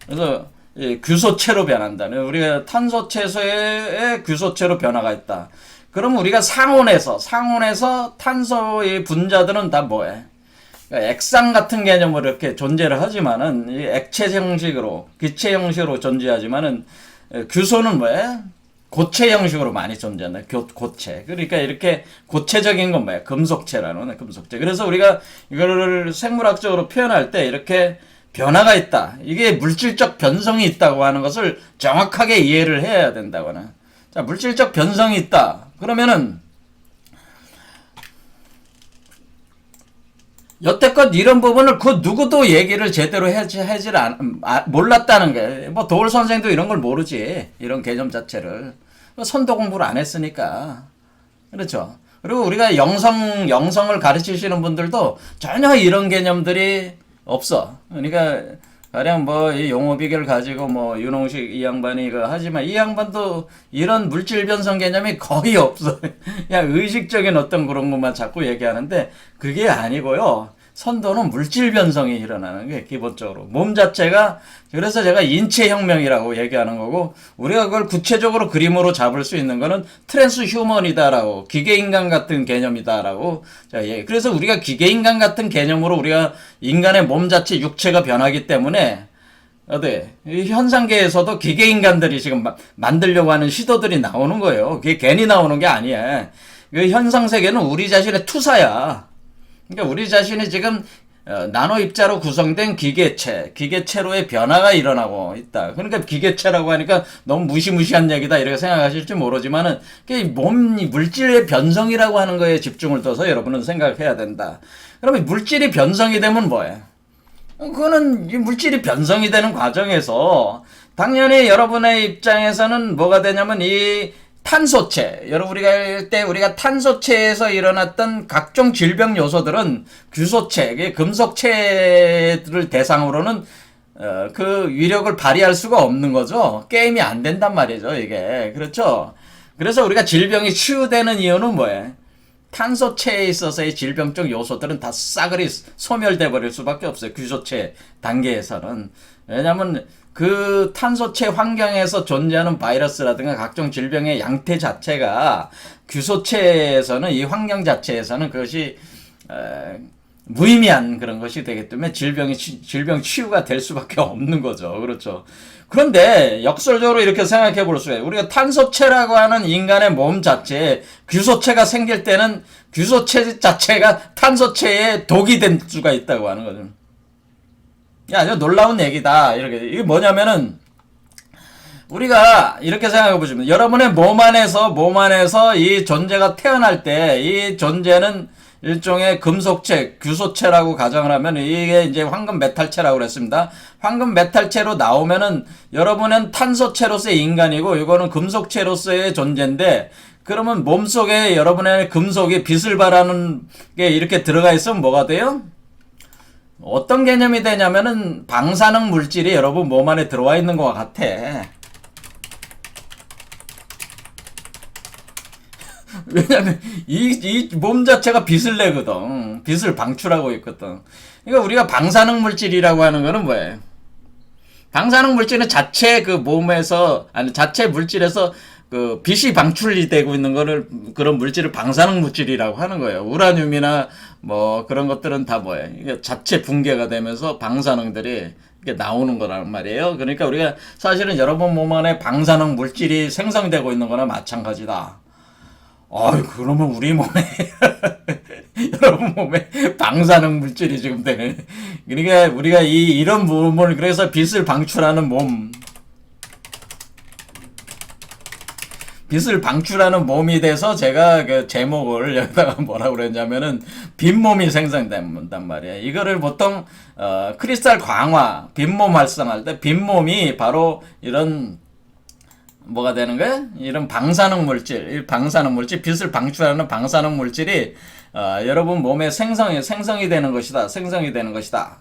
그래서 이 규소체로 변한다는, 우리가 탄소체소의 규소체로 변화가 있다. 그럼 우리가 상온에서 탄소의 분자들은 다 뭐해? 그러니까 액상 같은 개념으로 이렇게 존재를 하지만은, 이 액체 형식으로, 기체 형식으로 존재하지만은, 규소는 뭐야? 고체 형식으로 많이 존재한다. 고체. 그러니까 이렇게 고체적인 건 뭐야? 금속체라는, 금속체. 그래서 우리가 이거를 생물학적으로 표현할 때 이렇게 변화가 있다. 이게 물질적 변성이 있다고 하는 것을 정확하게 이해를 해야 된다거나. 자, 물질적 변성이 있다. 그러면은 여태껏 이런 부분을 그 누구도 얘기를 제대로 몰랐다는 게, 뭐 도울 선생도 이런 걸 모르지. 이런 개념 자체를 선도 공부를 안 했으니까. 그렇죠. 그리고 우리가 영성을 가르치시는 분들도 전혀 이런 개념들이 없어. 그러니까 가령 뭐 이 용어 비결 가지고 뭐 윤홍식 이 양반이 이거 하지만, 이 양반도 이런 물질 변성 개념이 거의 없어. 그냥 의식적인 어떤 그런 것만 자꾸 얘기하는데, 그게 아니고요. 선도는 물질 변성이 일어나는 게 기본적으로 몸 자체가, 그래서 제가 인체혁명이라고 얘기하는 거고, 우리가 그걸 구체적으로 그림으로 잡을 수 있는 거는 트랜스 휴먼이다라고, 기계인간 같은 개념이다라고. 자, 예. 그래서 우리가 기계인간 같은 개념으로 우리가 인간의 몸 자체 육체가 변하기 때문에, 이 현상계에서도 기계인간들이 지금 만들려고 하는 시도들이 나오는 거예요. 그게 괜히 나오는 게 아니야. 이 현상세계는 우리 자신의 투사야. 그러니까 우리 자신이 지금 나노 입자로 구성된 기계체로의 변화가 일어나고 있다. 그러니까 기계체라고 하니까 너무 무시무시한 얘기다 이렇게 생각하실지 모르지만은, 물질의 변성이라고 하는 거에 집중을 둬서 여러분은 생각해야 된다. 그러면 물질이 변성이 되면 뭐예요? 그거는 이 물질이 변성이 되는 과정에서 당연히 여러분의 입장에서는 뭐가 되냐면, 이 탄소체, 우리가 탄소체에서 일어났던 각종 질병 요소들은 규소체, 금속체들을 대상으로는 그 위력을 발휘할 수가 없는 거죠. 게임이 안 된단 말이죠, 이게. 그렇죠? 그래서 우리가 질병이 치유되는 이유는 뭐예요? 탄소체에 있어서의 질병적 요소들은 다 싸그리 소멸돼 버릴 수밖에 없어요. 규소체 단계에서는. 왜냐하면 그 탄소체 환경에서 존재하는 바이러스라든가 각종 질병의 양태 자체가 규소체에서는, 이 환경 자체에서는 그것이 무의미한 그런 것이 되기 때문에 질병 치유가 될 수밖에 없는 거죠. 그렇죠. 그런데 역설적으로 이렇게 생각해 볼 수 있어요. 우리가 탄소체라고 하는 인간의 몸 자체에 규소체가 생길 때는 규소체 자체가 탄소체에 독이 될 수가 있다고 하는 거죠. 아주 놀라운 얘기다. 이게 뭐냐면은, 우리가 이렇게 생각해 보시면, 여러분의 몸 안에서 이 존재가 태어날 때, 이 존재는 일종의 금속체, 규소체라고 가정을 하면, 이게 이제 황금 메탈체라고 그랬습니다. 황금 메탈체로 나오면은, 여러분은 탄소체로서의 인간이고, 이거는 금속체로서의 존재인데, 그러면 몸속에 여러분의 금속이 빛을 발하는 게 이렇게 들어가 있으면 뭐가 돼요? 어떤 개념이 되냐면은, 방사능 물질이 여러분 몸 안에 들어와 있는 것 같아. 왜냐면 이 몸 자체가 빛을 내거든. 빛을 방출하고 있거든. 그러니까 우리가 방사능 물질이라고 하는 거는 뭐예요? 방사능 물질은 자체 자체 물질에서 그 빛이 방출이 되고 있는 거를, 그런 물질을 방사능 물질이라고 하는 거예요. 우라늄이나 뭐 그런 것들은 다 뭐예요? 이게 자체 붕괴가 되면서 방사능들이 이게 나오는 거란 말이에요. 그러니까 우리가 사실은 여러분 몸 안에 방사능 물질이 생성되고 있는 거나 마찬가지다. 그러면 우리 몸에 여러분 몸에 방사능 물질이 지금 되네. 그러니까 우리가 이런 부분을, 그래서 빛을 방출하는 몸, 빛을 방출하는 몸이 돼서 제가 그 제목을 여기다가 뭐라고 그랬냐면은, 빈몸이 생성된단 말이에요. 이거를 보통 크리스탈 강화, 빈몸 활성화할 때 빈몸이 바로 이런 뭐가 되는 거야? 이런 방사능 물질, 빛을 방출하는 방사능 물질이 여러분 몸에 생성이 되는 것이다.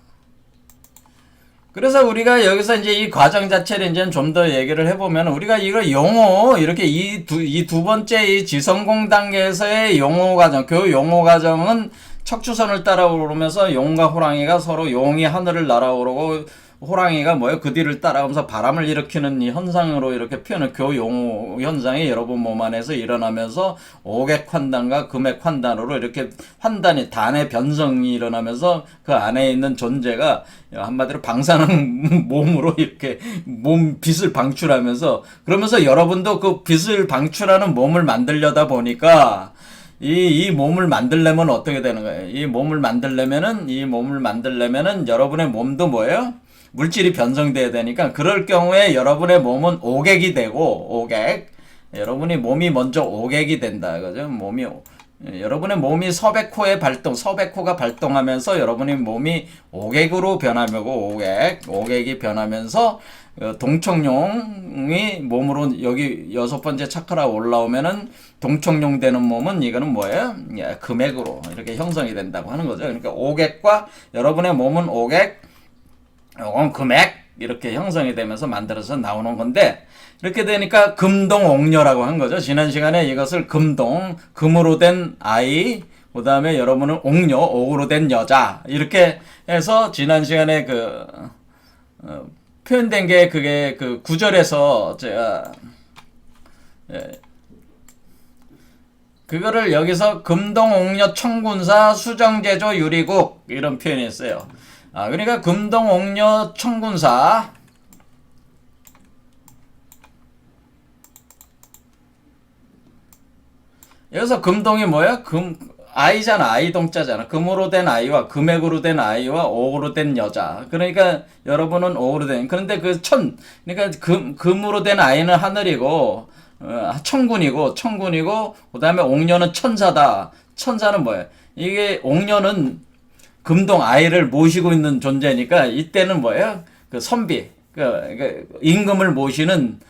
그래서 우리가 여기서 이제 이 과정 자체를 이제 좀 더 얘기를 해보면 우리가 이거 용어 이렇게 이 두 번째 이 지성공 단계에서의 용어 과정, 그 용어 과정은 척추선을 따라 오르면서 용과 호랑이가 서로 용이 하늘을 날아오르고 호랑이가 뭐예요? 그 뒤를 따라가면서 바람을 일으키는 이 현상으로 이렇게 표현을 교용 현상이 여러분 몸 안에서 일어나면서 오객 환단과 금액 환단으로 이렇게 환단이 단의 변성이 일어나면서 그 안에 있는 존재가 한마디로 방사능 몸으로 이렇게 몸 빛을 방출하면서 그러면서 여러분도 그 빛을 방출하는 몸을 만들려다 보니까 이 몸을 만들려면 어떻게 되는 거예요? 이 몸을 만들려면은 여러분의 몸도 뭐예요? 물질이 변성돼야 되니까 그럴 경우에 여러분의 몸은 오객이 되고 오객 여러분이 몸이 먼저 오객이 된다 그죠? 여러분의 몸이 서백호의 발동 서백호가 발동하면서 여러분의 몸이 오객으로 변하고 오객이 변하면서 동청룡이 몸으로 여기 여섯 번째 차크라 올라오면은 동청룡 되는 몸은 이거는 뭐예요? 금액으로 이렇게 형성이 된다고 하는 거죠. 그러니까 오객과 여러분의 몸은 오객 금액 이렇게 형성이 되면서 만들어서 나오는 건데 이렇게 되니까 금동옥녀라고 한 거죠. 지난 시간에 이것을 금으로 된 아이, 그 다음에 여러분은 옥녀, 옥으로 된 여자 이렇게 해서 지난 시간에 표현된 게 그게 그 구절에서 제가 그거를 여기서 금동옥녀 청군사 수정제조 유리국 이런 표현이 있어요. 그러니까 금동옥녀 청군사 여기서 금동이 뭐야? 아이잖아. 아이동자잖아. 금으로 된 아이와 금액으로 된 아이와 옥으로 된 여자. 그러니까 여러분은 옥으로 된 그런데 그러니까 금으로 된 아이는 하늘이고 청군이고 그다음에 옥녀는 천사다. 천사는 뭐야? 이게 옥녀는 금동 아이를 모시고 있는 존재니까 이때는 뭐예요? 그 선비, 임금을 모시는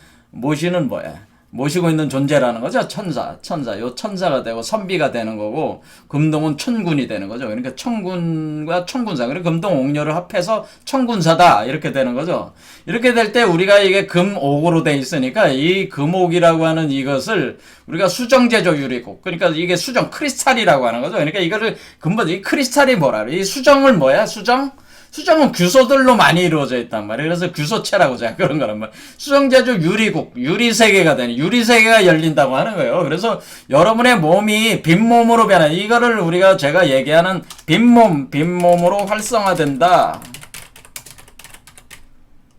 뭐야? 모시고 있는 존재라는 거죠. 천사. 요 천사가 되고 선비가 되는 거고 금동은 천군이 되는 거죠. 그러니까 청군과 청군사. 그리고 금동 옥녀를 합해서 청군사다 이렇게 되는 거죠. 이렇게 될 때 우리가 이게 금옥으로 돼 있으니까 이 금옥이라고 하는 이것을 우리가 수정제조 유리국. 그러니까 이게 수정 크리스탈이라고 하는 거죠. 그러니까 이거를 근본 이 크리스탈이 뭐라 그래? 이 수정을 뭐야? 수정은 규소들로 많이 이루어져 있단 말이에요. 그래서 규소체라고 제가 그런 거란 말이에요. 수정제조 유리국, 유리세계가 되는, 유리세계가 열린다고 하는 거예요. 그래서 여러분의 몸이 빈몸으로 변해. 이거를 제가 얘기하는 빈몸으로 활성화된다.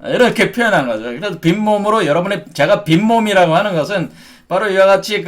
이렇게 표현한 거죠. 그래서 빈몸으로 제가 빈몸이라고 하는 것은 바로 이와 같이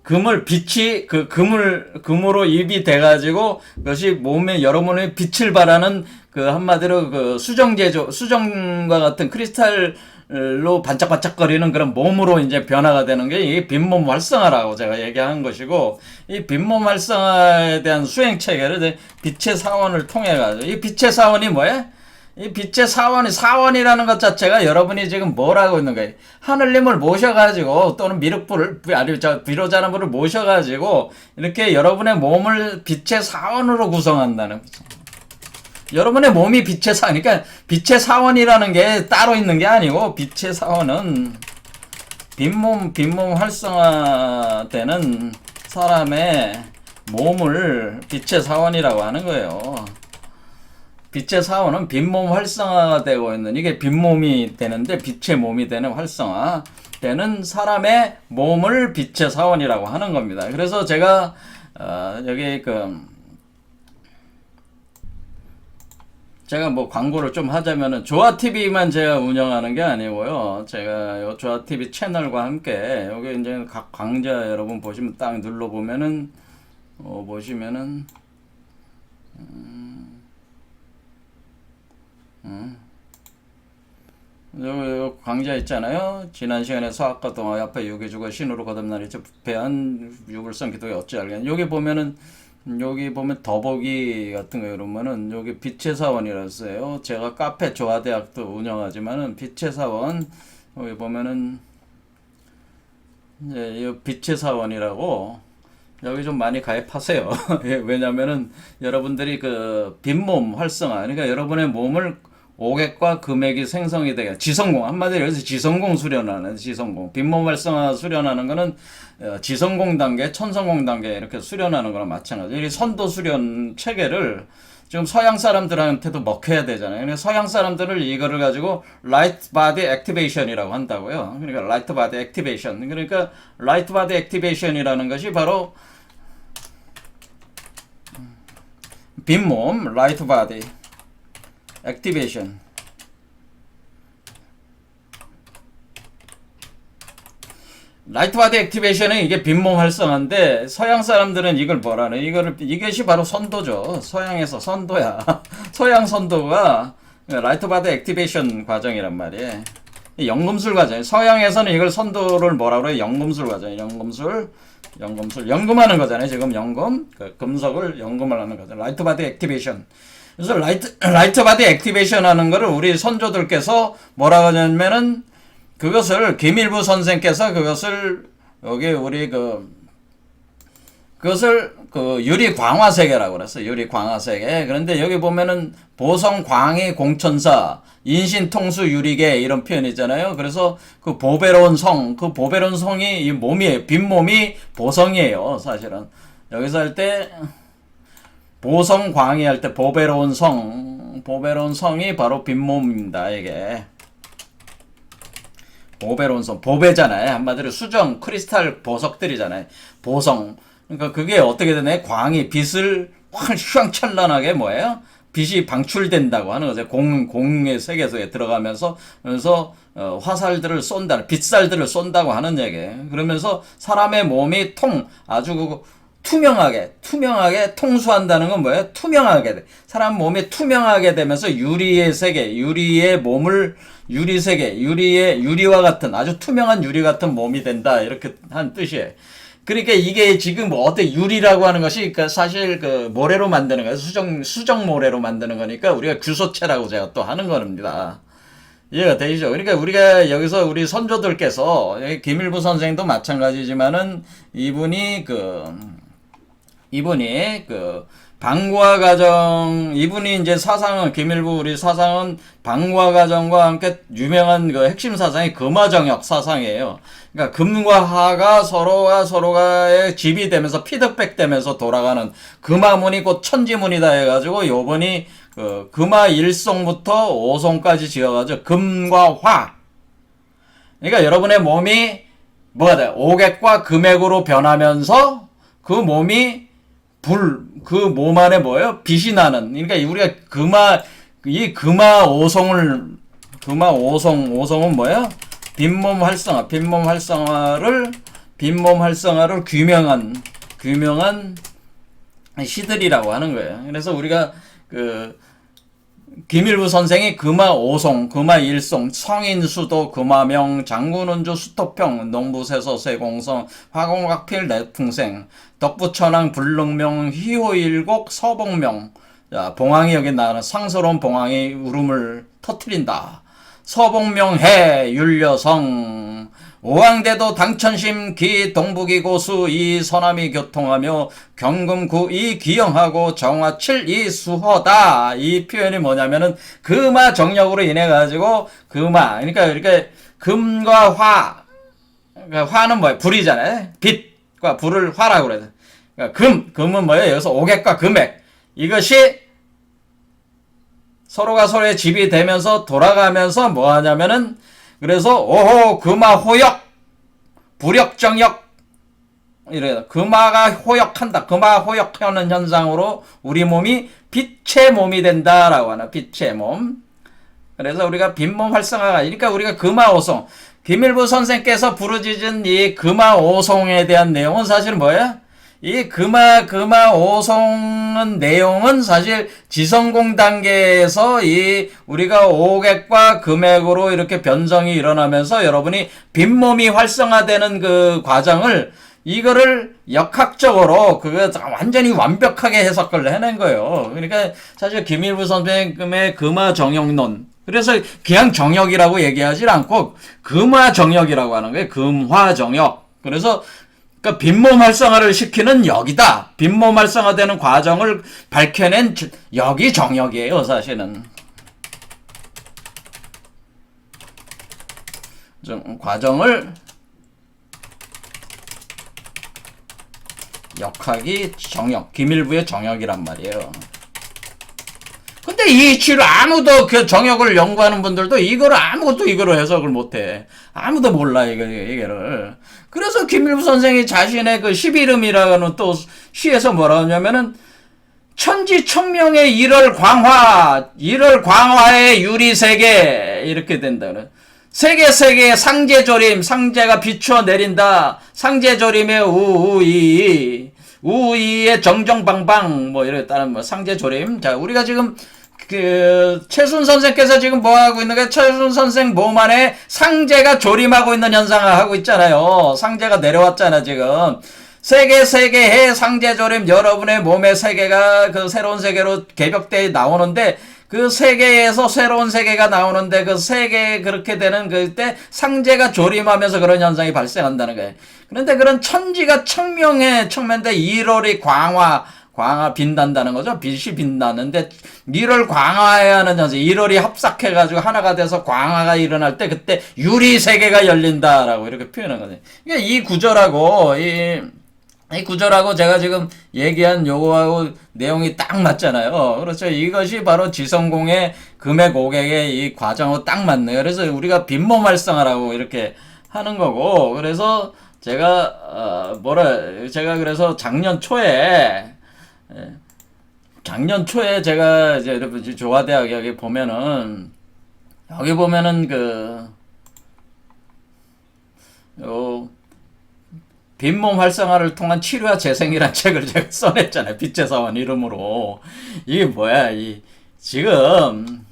금을 빛이 금으로 입이 돼가지고 그것이 몸에 여러분의 빛을 발하는 한마디로 수정과 같은 크리스탈로 반짝반짝거리는 그런 몸으로 이제 변화가 되는 게 이 빈몸 활성화라고 제가 얘기한 것이고 이 빈몸 활성화에 대한 수행 체계를 빛의 사원을 통해 가지고 이 빛의 사원이 뭐야? 이 빛의 사원이라는 것 자체가 여러분이 지금 뭘 하고 있는 거예요? 하늘님을 모셔가지고 또는 비로자는 분을 모셔가지고 이렇게 여러분의 몸을 빛의 사원으로 구성한다는 거죠. 여러분의 몸이 빛의 사원, 그러니까 빛의 사원이라는 게 따로 있는 게 아니고 빛의 사원은 빈몸 활성화되는 사람의 몸을 빛의 사원이라고 하는 거예요. 빛의 사원은 빈몸 활성화가 되고 있는 이게 빈몸이 되는데 빛의 몸이 되는 활성화 되는 사람의 몸을 빛의 사원이라고 하는 겁니다. 그래서 제가 여기 제가 뭐 광고를 좀 하자면은 조아TV만 제가 운영하는 게 아니고요. 제가 요 조아TV 채널과 함께 여기 이제 각 강좌 여러분 보시면 딱 눌러보면은 보시면은 요 강좌 있잖아요. 지난 시간에 서학과 동화 앞에 유기주가 신으로 거듭나니 부패한 유불성 기도에 어찌 알겠냐. 여기 보면 더보기 같은 거 이러면은 여기 빛의 사원이라고 써요. 제가 카페 조아대학도 운영하지만은 빛의 사원 여기 보면은 이제 이 빛의 사원이라고 여기 좀 많이 가입하세요. 예, 왜냐면은 여러분들이 그 빈몸 활성화, 그러니까 여러분의 몸을 오객과 금액이 생성이 되게 지성공, 한마디로 여기서 지성공 수련하는 지성공, 빈몸 활성화 수련하는 거는 지성공 단계, 천성공 단계 이렇게 수련하는 거랑 마찬가지예요. 이 선도 수련 체계를 지금 서양 사람들한테도 먹혀야 되잖아요. 그래서 서양 사람들을 이거를 가지고 Light Body Activation이라고 한다고요. 그러니까 Light Body Activation. 그러니까 Light Body Activation이라는 것이 바로 빈몸 Light Body Activation. 라이트 바디 액티베이션은 이게 빈몸 활성화인데 서양 사람들은 이걸 뭐라는 이것이 바로 선도죠. 서양에서 선도야. 서양 선도가 라이트 바디 액티베이션 과정이란 말이에요. 연금술 과정. 서양에서는 이걸 선도를 뭐라 그래요? 연금술 과정. 연금술. 연금하는 거잖아요. 지금 연금. 그 금속을 연금을 하는 거죠. 라이트 바디 액티베이션. 그래서 라이트 바디 액티베이션 하는 거를 우리 선조들께서 뭐라고 하냐면은 그것을 김일부 선생께서 그것을 여기 우리 그것을 그 유리 광화 세계라고 그랬어요. 유리 광화 세계. 그런데 여기 보면은 보성 광희 공천사 인신 통수 유리계 이런 표현이 있잖아요. 그래서 그 보배로운 성, 그 보배로운 성이 이 몸이에요. 빈몸이 보성이에요. 사실은 여기서 할 때 보성 광희 할 때 보배로운 성이 바로 빈몸입니다. 이게. 보배로운 성, 보배잖아요. 한마디로 수정, 크리스탈 보석들이잖아요. 보성. 그러니까 그게 어떻게 되나요? 광이 빛을 확 휘황찬란하게 뭐예요? 빛이 방출된다고 하는 거죠. 공의 세계에 들어가면서, 그래서 화살들을 쏜다, 빛살들을 쏜다고 하는 얘기예요. 그러면서 사람의 몸이 아주 투명하게 통수한다는 건 뭐예요? 투명하게 돼. 사람 몸이 투명하게 되면서 유리의 세계, 유리의 몸을 유리세계, 유리와 같은 아주 투명한 유리 같은 몸이 된다 이렇게 한 뜻이에요. 그러니까 이게 지금 어때 유리라고 하는 것이 그러니까 사실 그 모래로 만드는 거예요. 수정 모래로 만드는 거니까 우리가 규소체라고 제가 또 하는 겁니다. 이해가 되시죠? 그러니까 우리가 여기서 우리 선조들께서 김일부 선생도 마찬가지지만은 이분이 방과 가정, 이분이 이제 사상은, 김일부 우리 사상은 방과 가정과 함께 유명한 그 핵심 사상이 금화정역 사상이에요. 그러니까 금과 화가 서로가의 집이 되면서 피드백 되면서 돌아가는 금화문이 곧 천지문이다 해가지고 요번이 그 금화 1송부터 5송까지 지어가지고 금과 화. 그러니까 여러분의 몸이 뭐가 돼? 오객과 금액으로 변하면서 그 몸이 그 몸 안에 뭐예요? 빛이 나는. 그러니까 우리가 금화 오송은 뭐예요? 빈몸 활성화를 규명한 시들이라고 하는 거예요. 그래서 우리가 김일부 선생이 금화 5송, 금화 1송, 성인수도, 금화명, 장군운주, 수토평, 농부세서, 세공성, 화공각필, 내풍생, 덕부천왕, 불릉명, 희호일곡, 서봉명. 자, 봉황이 여기 나오는 상서로운 봉황이 울음을 터트린다. 서봉명해, 율려성, 오왕대도 당천심 기 동북이 고수 이 서남이 교통하며 경금구 이 기영하고 정화 7 이 수허다. 이 표현이 뭐냐면은 금화 정력으로 인해 가지고 그러니까 금과 화. 그러니까 화는 뭐예요? 불이잖아요. 빛과 불을 화라고 그래요. 그러니까 금은 뭐예요? 여기서 오객과 금액. 이것이 서로가 서로의 집이 되면서 돌아가면서 뭐 하냐면은 그래서 오호 금화 호역 불역정역 이래 금화가 호역한다. 금화 호역하는 현상으로 우리 몸이 빛의 몸이 된다라고 하나. 빛의 몸. 그래서 우리가 빈몸 활성화가 그러니까 우리가 금화오송 김일부 선생께서 부르짖은 이 금화오송에 대한 내용은 사실 뭐예요? 이 금화오송은 내용은 사실 지성공 단계에서 이 우리가 오객과 금액으로 이렇게 변성이 일어나면서 여러분이 빈몸이 활성화되는 그 과정을 이거를 역학적으로 그거 완전히 완벽하게 해석을 해낸 거예요. 그러니까 사실 김일부 선생님의 금화정역론 그래서 그냥 정역이라고 얘기하지 않고 금화정역이라고 하는 거예요. 금화정역. 그래서 그러니까 빈몸 활성화를 시키는 여기다. 빈몸 활성화되는 과정을 밝혀낸 여기 정역이에요, 사실은. 좀 과정을 역학이 정역, 기밀부의 정역이란 말이에요. 근데 이 이치를 아무도 그 정역을 연구하는 분들도 이거를 아무것도 이거로 해석을 못해. 아무도 몰라 이거를. 그래서 김일부 선생이 자신의 그 11음이라는 또 시에서 뭐라 하냐면은 천지천명의 일월 광화의 유리세계 이렇게 된다는. 세계의 상제조림, 상제가 비추어 내린다. 상제조림의 우이의 정정방방 뭐 이래 따른 뭐 상제조림. 자, 우리가 지금 그 최순 선생께서 지금 뭐 하고 있는 게 최순 선생 몸 안에 상제가 조림하고 있는 현상을 하고 있잖아요. 상제가 내려왔잖아 지금. 세계의 상제조림, 여러분의 몸의 세계가 그 새로운 세계로 개벽돼 나오는데, 그 세계에서 새로운 세계가 나오는데 그 세계 그렇게 되는 그때 상제가 조림하면서 그런 현상이 발생한다는 거예요. 그런데 그런 천지가 청명인데 1월이 광화 빛난다는 거죠. 빛이 빛나는데 1월 광화해야 하는 현상, 1월이 합삭해가지고 하나가 돼서 광화가 일어날 때 그때 유리 세계가 열린다라고 이렇게 표현한 거죠. 그러니까 이 구조라고 제가 지금 얘기한 요거하고 내용이 딱 맞잖아요. 그렇죠. 이것이 바로 지성공의 금의 고객의 이 과정하고 딱 맞네요. 그래서 우리가 빈몸 활성화라고 이렇게 하는 거고, 그래서 제가 그래서 작년 초에 제가 이제 여러분 조화대학 여기 보면은 빈몸 활성화를 통한 치료와 재생이란 책을 제가 써냈잖아요. 빛의 사원 이름으로. 이게 뭐야, 지금,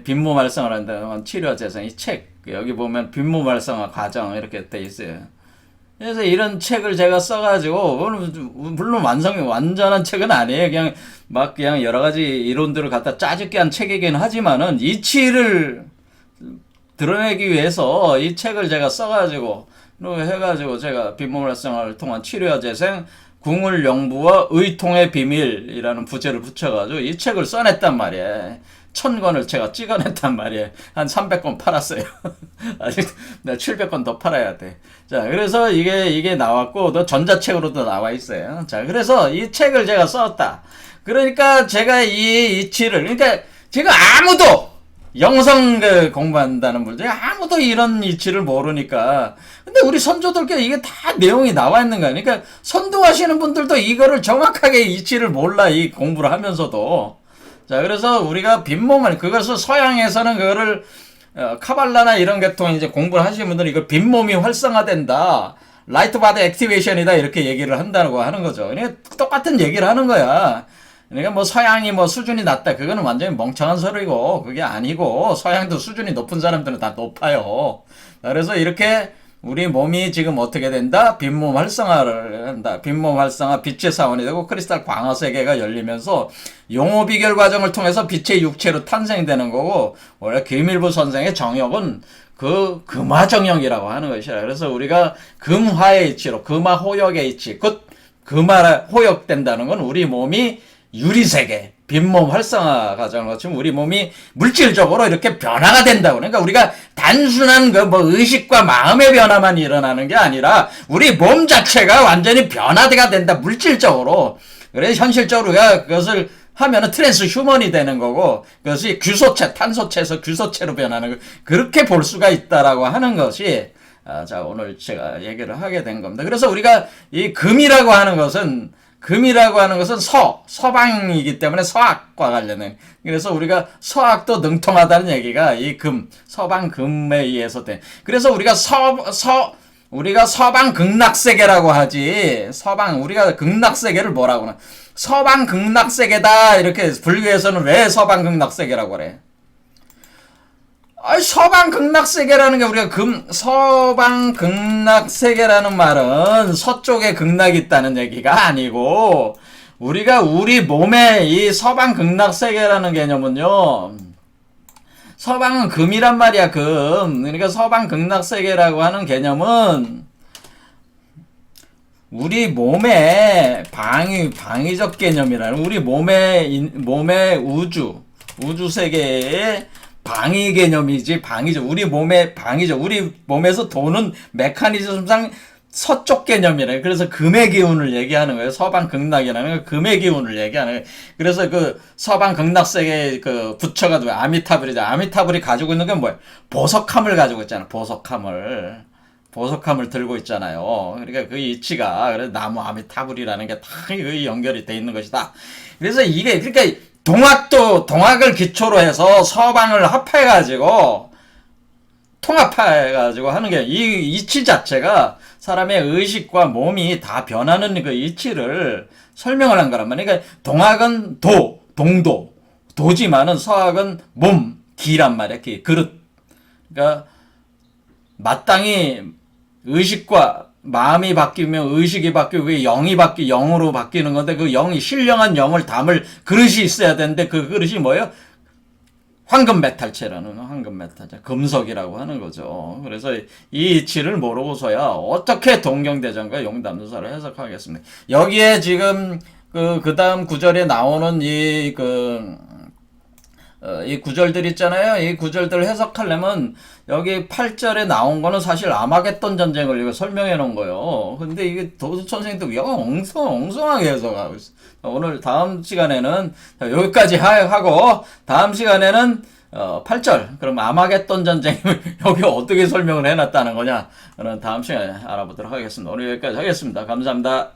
빈몸 활성화를 통한 치료와 재생, 이 책, 여기 보면 빈몸 활성화 과정 이렇게 돼 있어요. 그래서 이런 책을 제가 써가지고, 물론 완전한 책은 아니에요. 그냥 여러 가지 이론들을 갖다 짜집게 한 책이긴 하지만은, 이치를 드러내기 위해서 이 책을 제가 써가지고, 해가지고 제가 빈몸 활성화를 통한 치료와 재생, 궁을영부와 의통의 비밀이라는 부제를 붙여가지고 이 책을 써냈단 말이에요. 1000권을 제가 찍어냈단 말이에요. 한 300권 팔았어요. 아직 내가 700권 더 팔아야 돼. 자, 그래서 이게 나왔고, 또 전자책으로도 나와 있어요. 자, 그래서 이 책을 제가 썼다. 그러니까 제가 이 이치를, 그러니까 제가 아무도 영성 공부한다는 분들이 아무도 이런 이치를 모르니까. 근데 우리 선조들께 이게 다 내용이 나와 있는 거야. 그러니까 선도하시는 분들도 이거를 정확하게 이치를 몰라, 이 공부를 하면서도. 자, 그래서 우리가 빈몸을, 그것을 서양에서는 그거를 카발라나 이런 계통 이제 공부를 하시는 분들은 이걸 빈몸이 활성화된다, 라이트 바디 액티베이션이다 이렇게 얘기를 한다고 하는 거죠. 그러니까 똑같은 얘기를 하는 거야. 그러니까 뭐 서양이 뭐 수준이 낮다, 그거는 완전히 멍청한 소리고, 그게 아니고 서양도 수준이 높은 사람들은 다 높아요. 그래서 이렇게 우리 몸이 지금 어떻게 된다? 빈몸 활성화를 한다. 빈몸 활성화, 빛의 사원이 되고 크리스탈 광화 세계가 열리면서 용호 비결 과정을 통해서 빛의 육체로 탄생되는 거고, 원래 김일부 선생의 정역은 그 금화 정역이라고 하는 것이라. 그래서 우리가 금화의 이치로, 금화 호역의 이치, 금화 호역된다는 건 우리 몸이 유리세계, 빈몸 활성화 과정을 거치면 우리 몸이 물질적으로 이렇게 변화가 된다고. 그러니까 우리가 단순한 의식과 마음의 변화만 일어나는 게 아니라 우리 몸 자체가 완전히 변화가 된다, 물질적으로. 그래서 현실적으로 우리가 그것을 하면은 트랜스 휴먼이 되는 거고, 그것이 규소체, 탄소체에서 규소체로 변하는 거, 그렇게 볼 수가 있다라고 하는 것이, 자, 오늘 제가 얘기를 하게 된 겁니다. 그래서 우리가 이 금이라고 하는 것은 서방이기 때문에 서학과 관련된. 그래서 우리가 서학도 능통하다는 얘기가 이 서방 금에 의해서 돼. 그래서 우리가 우리가 서방 극락세계라고 하지. 우리가 극락세계를 뭐라고 하나. 서방 극락세계다. 이렇게 불교에서는 왜 서방 극락세계라고 그래? 서방 극락세계라는 게 우리가 서방 극락세계라는 말은 서쪽에 극락이 있다는 얘기가 아니고, 우리가 우리 몸에 이 서방 극락세계라는 개념은요, 서방은 금이란 말이야, 금. 그러니까 서방 극락세계라고 하는 개념은 우리 몸의 방위적 개념이라는 우리 몸의 우주 세계의 방위 개념이지 방위죠. 우리 몸의 방위죠. 우리 몸에서 도는 메커니즘상 서쪽 개념이래. 그래서 금의 기운을 얘기하는 거예요. 서방 극락이라는 거 금의 기운을 얘기하는 거예요. 그래서 그 서방 극락세계 그 부처가 누구야? 아미타불이죠. 아미타불이 가지고 있는 건 뭐예요? 보석함을 가지고 있잖아. 보석함을 들고 있잖아요. 그러니까 그 이치가 그래서 나무 아미타불이라는 게 다 연결이 돼 있는 것이다. 그래서 이게 그러니까 동학을 기초로 해서 서방을 합해가지고 통합해가지고 하는 게 이 이치 자체가 사람의 의식과 몸이 다 변하는 그 이치를 설명을 한 거란 말이야. 그러니까 동학은 도지만은 서학은 기란 말이야. 그릇. 그러니까 마땅히 의식과 마음이 바뀌면 의식이 바뀌고 그게 영으로 바뀌는 건데 그 영이 신령한 영을 담을 그릇이 있어야 되는데 그 그릇이 뭐예요? 황금 메탈체, 금속이라고 하는 거죠. 그래서 이 이치를 모르고서야 어떻게 동경대전과 용담도사를 해석하겠습니까? 여기에 지금 그 다음 구절에 나오는 이 구절들 있잖아요. 이 구절들을 해석하려면 여기 8절에 나온 거는 사실 아마겟돈 전쟁을 이거 설명해 놓은 거예요. 근데 이게 도수 선생님도 엉성하게 해석하고 있어. 오늘 다음 시간에는 여기까지 하고 다음 시간에는 8절 그럼 아마겟돈 전쟁을 여기 어떻게 설명을 해놨다는 거냐? 저는 다음 시간에 알아보도록 하겠습니다. 오늘 여기까지 하겠습니다. 감사합니다.